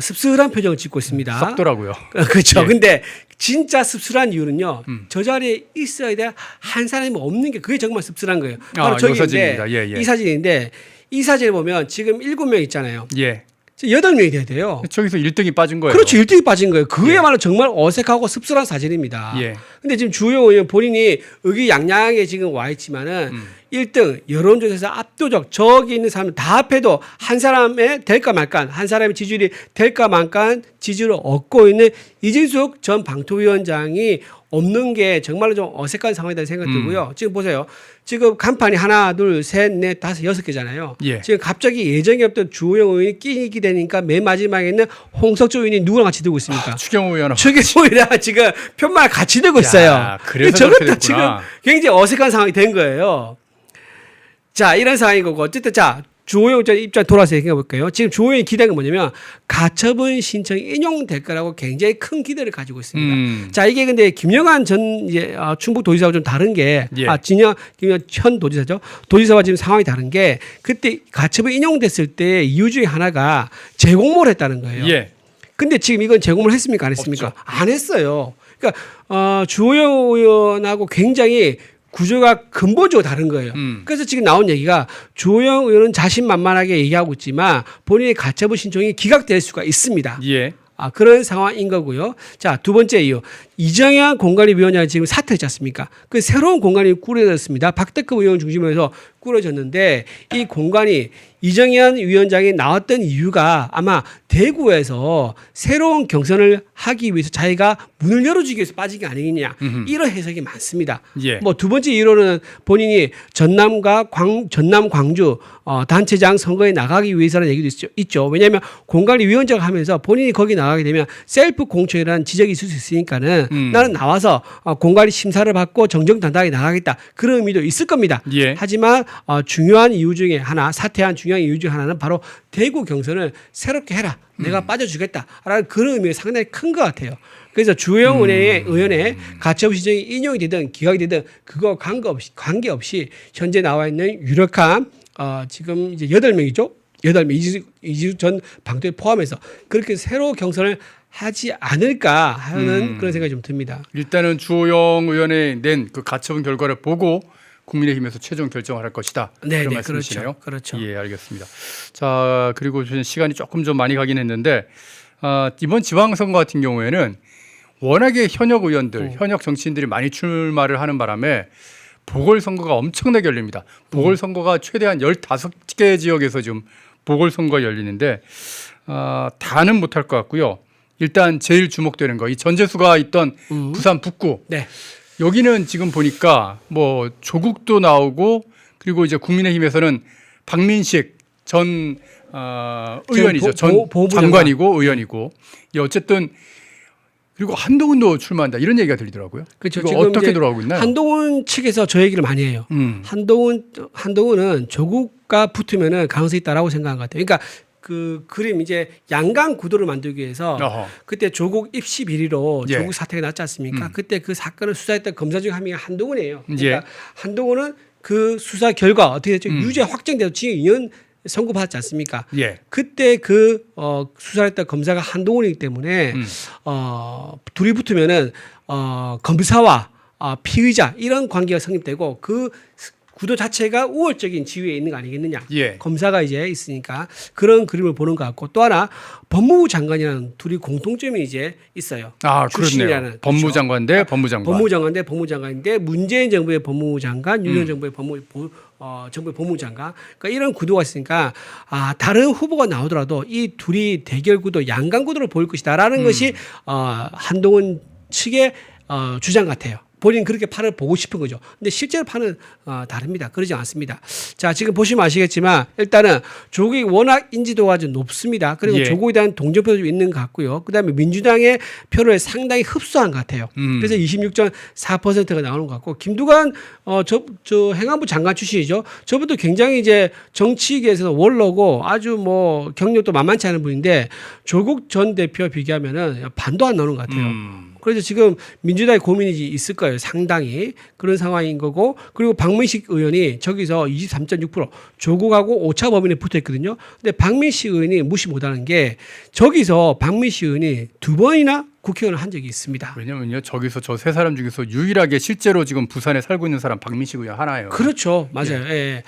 씁쓸한 표정을 짓고 있습니다. 썩더라고요. 그렇죠. 예. 근데 진짜 씁쓸한 이유는요. 저 자리에 있어야 돼 한 사람이 없는 게 그게 정말 씁쓸한 거예요. 바로 요 저기인데 사진입니다. 예, 예. 이 사진인데 이 사진을 보면 지금 7명 있잖아요. 예. 8명이 돼야 돼요. 저기서 1등이 빠진 거예요. 그렇죠. 1등이 빠진 거예요. 그야말로 정말 어색하고 씁쓸한 사진입니다. 예. 근데 지금 주호영 의원 본인이 의기양양하게 지금 와 있지만은 1등 여론조사에서 압도적 저기 있는 사람 다 합해도 한 사람의 될까 말까 한 사람의 지지율이 될까 말까 지지를 얻고 있는 이진숙 전 방통위원장이 없는 게 정말로 좀 어색한 상황이라는 생각이 들고요. 지금 보세요. 지금 간판이 하나, 둘, 셋, 넷, 다섯, 6개잖아요. 예. 지금 갑자기 예정이 없던 주호영 의원이 끼게 되니까 맨 마지막에는 홍석조 의원이 누구랑 같이 들고 있습니까? 추경호 의원. 추경호랑 지금 편말 같이 들고 있어요. 그래서 저것도 저렇게 지금 됐구나. 굉장히 어색한 상황이 된 거예요. 자, 이런 상황인 거고. 어쨌든 자, 주호영 입장 돌아서 얘기해 볼게요. 지금 주호영이 기대한 게 뭐냐면 가처분 신청이 인용될 거라고 굉장히 큰 기대를 가지고 있습니다. 자, 이게 근데 김영한 전 이제 충북도지사와 좀 다른 게 예. 김영현 현 도지사죠. 도지사와 지금 상황이 다른 게 그때 가처분 인용됐을 때 이유 중에 하나가 재공모를 했다는 거예요. 예. 근데 지금 이건 재공모를 했습니까? 안 했습니까? 없죠. 안 했어요. 그러니까 주호영 의원하고 굉장히 구조가 근본적으로 다른 거예요. 그래서 지금 나온 얘기가 주호영 의원은 자신만만하게 얘기하고 있지만 본인의 가처분 신청이 기각될 수가 있습니다. 예. 그런 상황인 거고요. 자, 두 번째 이유. 이정현 공관위원장이 지금 사퇴했지 않습니까? 그 새로운 공관이 꾸려졌습니다. 박덕흠 의원 중심으로 해서 꾸려졌는데 이 공관이 이정현 위원장이 나왔던 이유가 아마 대구에서 새로운 경선을 하기 위해서 자기가 문을 열어주기 위해서 빠진 게 아니겠냐. 이런 해석이 많습니다. 예. 뭐 두 번째 이유로는 본인이 전남 광주 단체장 선거에 나가기 위해서라는 얘기도 있죠. 왜냐하면 공관위 위원장을 하면서 본인이 거기 나가게 되면 셀프 공천이라는 지적이 있을 수 있으니까는 나는 나와서 공관위 심사를 받고 정정당당하게 나가겠다. 그런 의미도 있을 겁니다. 예. 하지만 중요한 이유 중에 하나, 사퇴한 중요한 이유 중에 하나는 바로 대구 경선을 새롭게 해라. 내가 빠져주겠다라는 그런 의미가 상당히 큰 것 같아요. 그래서 주호영 의원의 가처분 신청이 인용이 되든 기각이 되든 그거 관계없이 현재 나와 있는 유력한 지금 이제 8명이죠. 8명 이지수 전 방통위 포함해서 그렇게 새로 경선을 하지 않을까 하는 그런 생각이 좀 듭니다. 일단은 주호영 의원의 낸 그 가처분 결과를 보고 국민의힘에서 최종 결정을 할 것이다. 네, 그런 말씀이시네요. 그렇죠. 예, 알겠습니다. 자, 그리고 시간이 조금 좀 많이 가긴 했는데 이번 지방선거 같은 경우에는 워낙에 현역 의원들, 현역 정치인들이 많이 출마를 하는 바람에 보궐선거가 엄청나게 열립니다. 보궐선거가 최대한 15개 지역에서 지금 보궐선거가 열리는데 다는 못할 것 같고요. 일단 제일 주목되는 거, 이 전재수가 있던 부산 북구. 네. 여기는 지금 보니까 뭐 조국도 나오고 그리고 이제 국민의힘에서는 박민식 전 의원이죠. 전 장관이고 의원이고. 어쨌든 그리고 한동훈도 출마한다 이런 얘기가 들리더라고요. 그렇죠. 이거 지금 어떻게 이제 돌아가고 있나요? 한동훈 측에서 저 얘기를 많이 해요. 한동훈은 조국과 붙으면은 가능성이 있다라고 생각한 것 같아요. 그러니까 그 그림 이제 양강 구도를 만들기 위해서 어허. 그때 조국 입시 비리로 예. 조국 사태가 났지 않습니까? 그때 그 사건을 수사했던 검사 중 한 명이 한동훈이에요. 그러니까 예. 한동훈은 그 수사 결과 어떻게 됐죠? 유죄 확정돼서 징역 2년 선고받았지 않습니까? 예. 그때 그 수사했던 검사가 한동훈이기 때문에 둘이 붙으면은 검사와 피의자 이런 관계가 성립되고 그 구도 자체가 우월적인 지위에 있는 거 아니겠느냐. 예. 검사가 이제 있으니까 그런 그림을 보는 것 같고 또 하나 법무부 장관이라는 둘이 공통점이 이제 있어요. 아, 출신이라는. 그렇네요. 법무장관 대 법무장관. 법무장관 대 법무장관인데 문재인 정부의 법무부 장관, 윤석열 정부의 정부의 법무부 장관. 그러니까 이런 구도가 있으니까 다른 후보가 나오더라도 이 둘이 대결 구도, 양강 구도를 보일 것이다라는 것이 한동훈 측의 주장 같아요. 본인 그렇게 판을 보고 싶은 거죠. 근데 실제로 판은 다릅니다. 그러지 않습니다. 자, 지금 보시면 아시겠지만 일단은 조국이 워낙 인지도가 좀 높습니다. 그리고 예. 조국에 대한 동정표도 좀 있는 것 같고요. 그다음에 민주당의 표를 상당히 흡수한 것 같아요. 그래서 26.4%가 나오는 것 같고 김두관 저 행안부 장관 출신이죠. 저분도 굉장히 이제 정치계에서 원로고 아주 뭐 경력도 만만치 않은 분인데 조국 전 대표 비교하면은 반도 안 나오는 것 같아요. 그래서 지금 민주당의 고민이 있을 거예요. 상당히 그런 상황인 거고 그리고 박민식 의원이 저기서 23.6% 조국하고 오차 범위에 붙어 있거든요. 근데 박민식 의원이 무시 못하는 게 저기서 박민식 의원이 2번이나 국회의원을 한 적이 있습니다. 왜냐면요 저기서 저 세 사람 중에서 유일하게 실제로 지금 부산에 살고 있는 사람 박민식 의원 하나예요. 그렇죠, 맞아요. 예.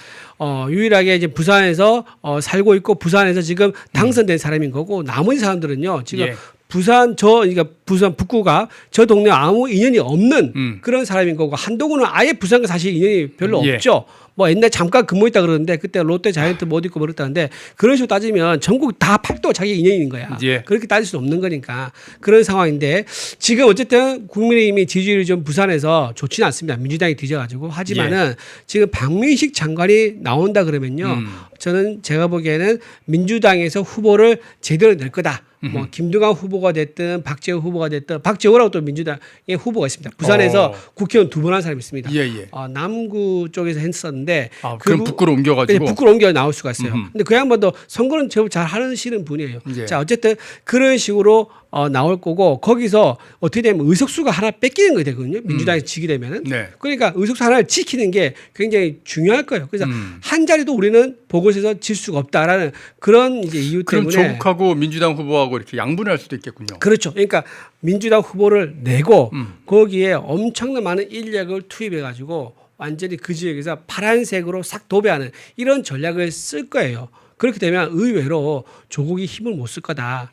유일하게 이제 부산에서 살고 있고 부산에서 지금 당선된 사람인 거고 나머지 사람들은요 지금 예. 그러니까 부산 북구가 저 동네 아무 인연이 없는 그런 사람인 거고 한동훈은 아예 부산과 사실 인연이 별로 예. 없죠. 뭐 옛날 잠깐 근무했다 그러는데 그때 롯데 자이언트 못 입고 그랬다는데 그런 식으로 따지면 전국 다 팔도 자기 인연인 거야. 예. 그렇게 따질 수 없는 거니까 그런 상황인데 지금 어쨌든 국민의힘이 지지율이 좀 부산에서 좋지는 않습니다. 민주당이 뒤져가지고 하지만은 지금 박민식 장관이 나온다 그러면요 저는 제가 보기에는 민주당에서 후보를 제대로 낼 거다. 뭐 김두관 후보가 됐든 박재호 후보가 됐든 박재호라고 또 민주당의 후보가 있습니다. 부산에서 국회의원 2번 한 사람이 있습니다. 예. 남구 쪽에서 했었는데 그럼 북구로 옮겨가지고. 북구로 옮겨 나올 수가 있어요. 근데 그 양반도 선거는 제법 잘 하시는 분이에요. 예. 자 어쨌든 그런 식으로 나올 거고 거기서 어떻게 되면 의석수가 하나 뺏기는 게 되거든요. 민주당이 지게 되면은. 네. 그러니까 의석수 하나를 지키는 게 굉장히 중요할 거예요. 그래서 한 자리도 우리는 보궐에서 질 수가 없다라는 그런 이제 이유 그럼 때문에 조국하고 민주당 후보하고 이렇게 양분을 할 수도 있겠군요. 그렇죠. 그러니까 민주당 후보를 내고 거기에 엄청난 많은 인력을 투입해 가지고 완전히 그 지역에서 파란색으로 싹 도배하는 이런 전략을 쓸 거예요. 그렇게 되면 의외로 조국이 힘을 못 쓸 거다.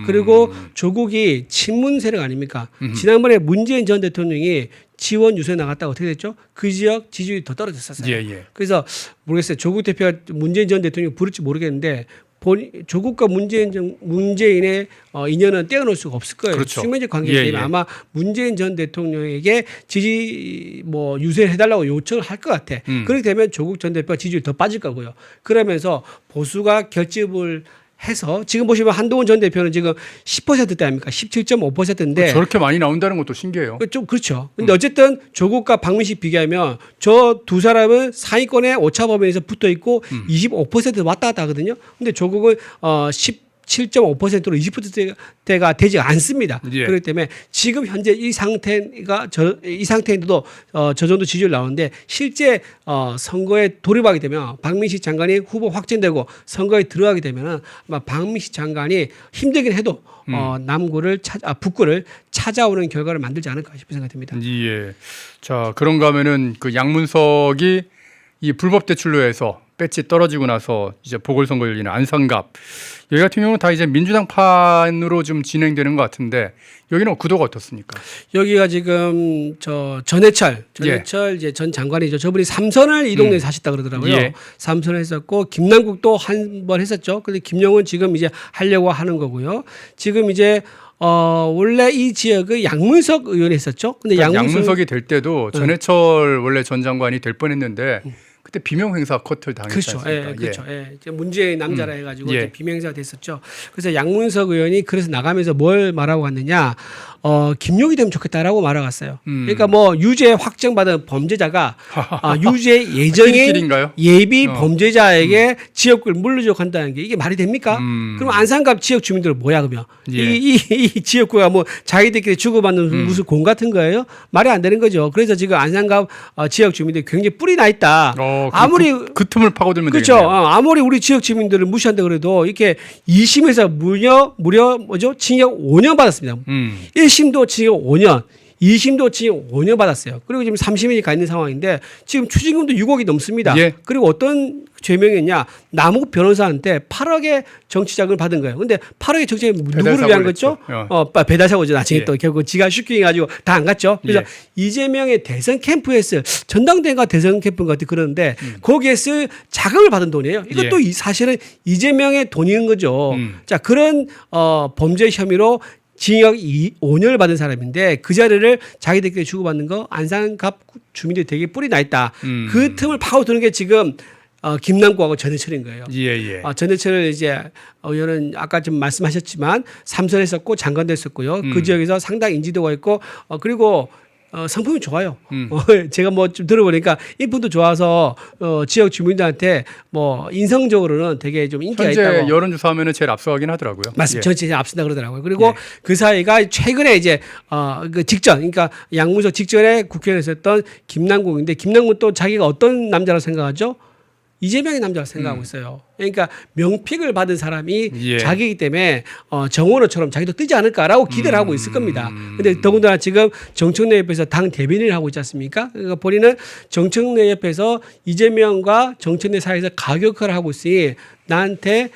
그리고 조국이 친문 세력 아닙니까? 지난번에 문재인 전 대통령이 지원 유세 나갔다가 어떻게 됐죠? 그 지역 지지율이 더 떨어졌었어요. 예. 그래서 모르겠어요. 조국 대표가 문재인 전 대통령이 부를지 모르겠는데 조국과 문재인의 인연은 떼어놓을 수가 없을 거예요. 그렇죠. 수면적 관계이기 때문에 아마 문재인 전 대통령에게 지지 유세를 해달라고 요청을 할 것 같아. 그렇게 되면 조국 전 대표가 지지율이 더 빠질 거고요. 그러면서 보수가 결집을 해서 지금 보시면 한동훈 전 대표는 지금 10%대 아닙니까? 17.5%인데 저렇게 많이 나온다는 것도 신기해요. 좀 그렇죠. 근데 어쨌든 조국과 박민식 비교하면 저 두 사람은 상위권의 오차 범위에서 붙어 있고 25% 왔다 갔다 하거든요. 근데 조국은 17.5%로 20%대가 되지 않습니다. 예. 그렇기 때문에 지금 현재 이 상태인데도 저 정도 지지율 나오는데 실제 선거에 돌입하게 되면 박민식 장관이 후보 확정되고 선거에 들어가게 되면 아마 박민식 장관이 힘들긴 해도 북구를 찾아오는 결과를 만들지 않을까 싶은 생각이 듭니다. 예. 자, 그런가 하면은 그 양문석이 이 불법 대출로에서 배지 떨어지고 나서 이제 보궐선거 열리는 안성갑 여기 같은 경우는 다 이제 민주당 판으로 좀 진행되는 것 같은데 여기는 구도가 어떻습니까? 여기가 지금 전해철 이제 전 장관이죠. 저분이 삼선을 이 동네에 사셨다 그러더라고요. 예. 삼선을 했었고 김남국도 한 번 했었죠. 근데 김영은 지금 이제 하려고 하는 거고요. 지금 이제 원래 이 지역의 양문석 의원이 했었죠. 근데 그러니까 양문석이 될 때도 전해철 원래 전 장관이 될 뻔했는데 그때 비명행사 커트를 당했지 않습니까? 그렇죠. 예. 이제 문재인 남자라 해가지고 예. 이제 비명행사가 됐었죠. 그래서 양문석 의원이 그래서 나가면서 뭘 말하고 갔느냐, 김용이 되면 좋겠다라고 말해갔어요. 그러니까 뭐 유죄 확정받은 범죄자가 유죄 예정인 필길인가요? 예비 범죄자에게 지역구를 물려주고 한다는 게 이게 말이 됩니까? 그럼 안산갑 지역 주민들은 뭐야 그러면 예. 이 지역구가 뭐 자기들끼리 주고받는 무슨 공 같은 거예요? 말이 안 되는 거죠. 그래서 지금 안산갑 지역 주민들이 굉장히 뿔이 나 있다. 아무리 그 틈을 파고들면 그렇죠. 되겠네요. 아무리 우리 지역 주민들을 무시한다 그래도 이렇게 2심에서 무려 뭐죠? 징역 5년 받았습니다. 1심도 징역 5년, 2심도 징역 5년 받았어요. 그리고 지금 3심이 가 있는 상황인데 지금 추징금도 6억이 넘습니다. 예. 그리고 어떤 죄명이냐? 남욱 변호사한테 8억의 정치자금을 받은 거예요. 근데 8억의 정치자금 누구를 위한 거죠? 배달사고죠. 나중에 예. 또 결국 지가 슈킹해가지고 다 안 갔죠. 그래서 예. 이재명의 대선 캠프에 쓸 전당대회가 대선 캠프인 것 같아 그러는데 거기에 쓸 자금을 받은 돈이에요. 이것도 예. 사실은 이재명의 돈인 거죠. 자 그런 범죄 혐의로 징역 5년을 받은 사람인데 그 자리를 자기들끼리 주고받는 거 안산갑 주민들이 되게 뿔이 나 있다. 그 틈을 파고드는 게 지금 김남구하고 전해철인 거예요. 예. 전해철을 이제 의원은 아까 좀 말씀하셨지만 삼선했었고 장관도 했었고요. 그 지역에서 상당히 인지도가 있고 그리고 상품이 좋아요. 제가 뭐 좀 들어보니까 인품도 좋아서 지역 주민들한테 뭐 인성적으로는 되게 좀 인기가 현재 있다고. 여론조사하면은 제일 앞서가긴 하더라고요. 맞습니다. 예. 전체 앞선다 그러더라고요. 그리고 그 사이가 최근에 이제 그 직전, 그러니까 양문석 직전에 국회의원에서 했던 김남국인데 김남국 또 자기가 어떤 남자라고 생각하죠? 이재명의 남자라고 생각하고 있어요. 그러니까 명픽을 받은 사람이 예. 자기이기 때문에 정원호처럼 자기도 뜨지 않을까라고 기대를 하고 있을 겁니다. 근데 더군다나 지금 정청래 옆에서 당 대변인을 하고 있지 않습니까? 그러니까 본인은 정청래 옆에서 이재명과 정청래 사이에서 가격을 하고 있으니 나한테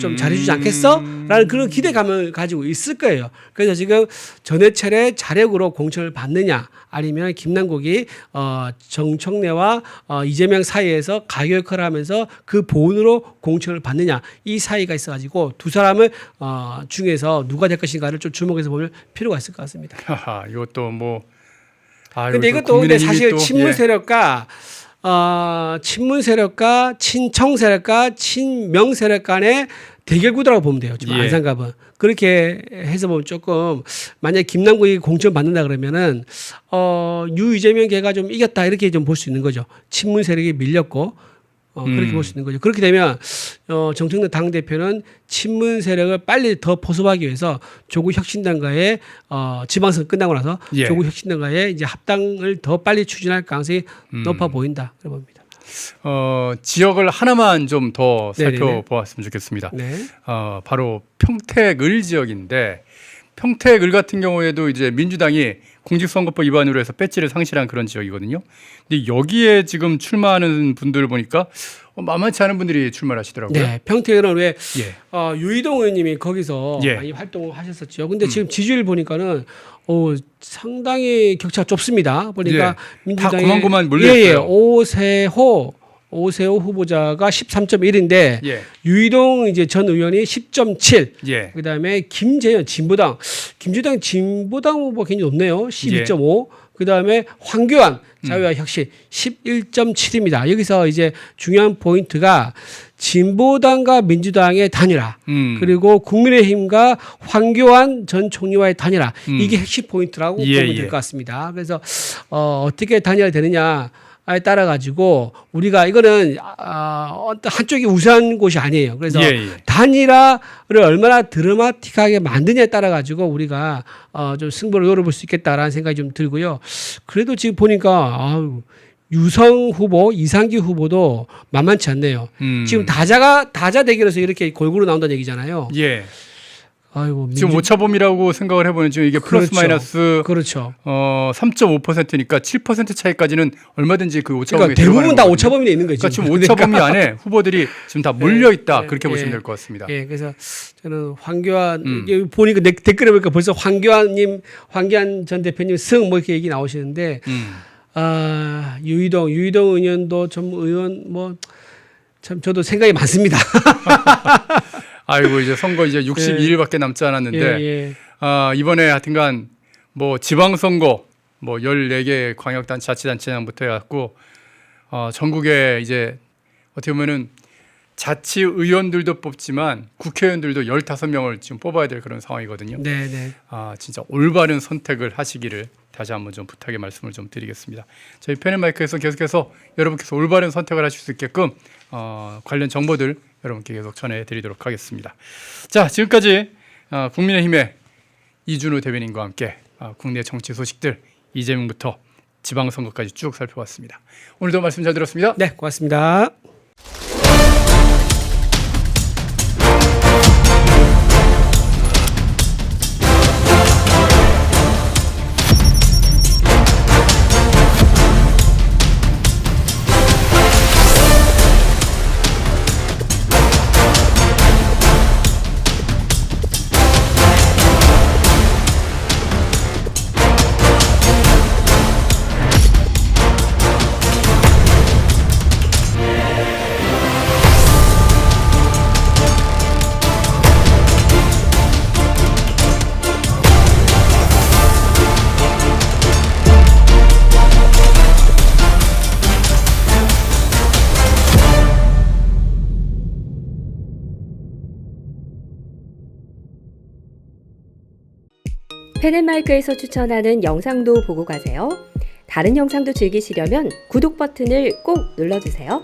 좀 잘해주지 않겠어? 라는 그런 기대감을 가지고 있을 거예요. 그래서 지금 전해철의 자력으로 공천을 받느냐 아니면 김남국이 정청래와 이재명 사이에서 가격을 하면서 그 보온으로 공천을 받느냐 이 사이가 있어가지고 두 사람을 중에서 누가 될 것인가를 좀 주목해서 볼 필요가 있을 것 같습니다. 하하, 이것도 뭐. 근데 이것도 근데 사실 친문 세력과 친문 세력과 친청 세력과 친명 세력 간의 대결 구도라고 보면 돼요. 지금 예. 안산갑은 그렇게 해서 보면 조금 만약 김남국이 공천 받는다 그러면은 유이재명 걔가 좀 이겼다 이렇게 좀 볼 수 있는 거죠. 친문 세력이 밀렸고 그렇게 볼 수 있는 거죠. 그렇게 되면 정청래 당 대표는 친문 세력을 빨리 더 포섭하기 위해서 조국 혁신당과의 지방선 끝나고 나서 예. 조국 혁신당과의 이제 합당을 더 빨리 추진할 가능성이 높아 보인다. 그래 봅니다. 지역을 하나만 좀 더 네네네. 살펴보았으면 좋겠습니다. 네. 바로 평택을 지역인데 평택을 같은 경우에도 이제 민주당이 공직선거법 위반으로 해서 배지를 상실한 그런 지역이거든요. 근데 여기에 지금 출마하는 분들 보니까 만만치 않은 분들이 출마를 하시더라고요. 네. 평택은 왜 예. 유이동 의원님이 거기서 예. 많이 활동을 하셨었죠. 근데 지금 지지율 보니까는 상당히 격차가 좁습니다. 보니까 예. 민주당이 다 고만고만 몰려있어요. 오세호 후보자가 13.1인데 예. 유이동 이제 전 의원이 10.7. 예. 그다음에 김재현 진보당 후보 굉장히 높네요. 12.5. 그다음에 황교안 자유와 혁신 11.7입니다. 여기서 이제 중요한 포인트가 진보당과 민주당의 단일화 그리고 국민의힘과 황교안 전 총리와의 단일화 이게 핵심 포인트라고 보면 될 것 같습니다. 그래서 어떻게 단일화 되느냐 에 따라 가지고 우리가 이거는 한쪽이 우세한 곳이 아니에요. 그래서 단일화를 얼마나 드라마틱하게 만드냐에 따라 가지고 우리가 좀 승부를 노려볼 수 있겠다라는 생각이 좀 들고요. 그래도 지금 보니까 유성 후보, 이상기 후보도 만만치 않네요. 지금 다자 대결에서 이렇게 골고루 나온다는 얘기잖아요. 예. 아이고, 지금 오차범위라고 생각을 해보면 지금 이게 플러스 마이너스 그렇죠. 3.5%니까 7% 차이까지는 얼마든지 그 오차범위 그러니까 대부분 다 오차범위 내에 있는 거죠. 그러니까 지금 오차범위 안에 후보들이 지금 다 몰려 있다 그렇게 보시면 될 것 같습니다. 예, 그래서 저는 황교안 이게 보니까 댓글에 보니까 벌써 황교안 전 대표님 승 뭐 이렇게 얘기 나오시는데 유이동 의원도 좀 의원 뭐 참 저도 생각이 많습니다. 아이고 이제 선거 이제 62일밖에 남지 않았는데 이번에 하여튼간 뭐 지방선거 뭐 14개 광역단체 자치단체장부터 해갖고 전국에 이제 어떻게 보면은 자치의원들도 뽑지만 국회의원들도 15명을 지금 뽑아야 될 그런 상황이거든요. 네, 네. 진짜 올바른 선택을 하시기를 다시 한번 좀 부탁의 말씀을 좀 드리겠습니다. 저희 패널마이크에서 계속해서 여러분께서 올바른 선택을 하실 수 있게끔 관련 정보들 여러분께 계속 전해드리도록 하겠습니다. 자, 지금까지 국민의힘의 이준우 대변인과 함께 국내 정치 소식들 이재명부터 지방선거까지 쭉 살펴봤습니다. 오늘도 말씀 잘 들었습니다. 네, 고맙습니다. 펜앤마이크에서 추천하는 영상도 보고 가세요. 다른 영상도 즐기시려면 구독 버튼을 꼭 눌러주세요.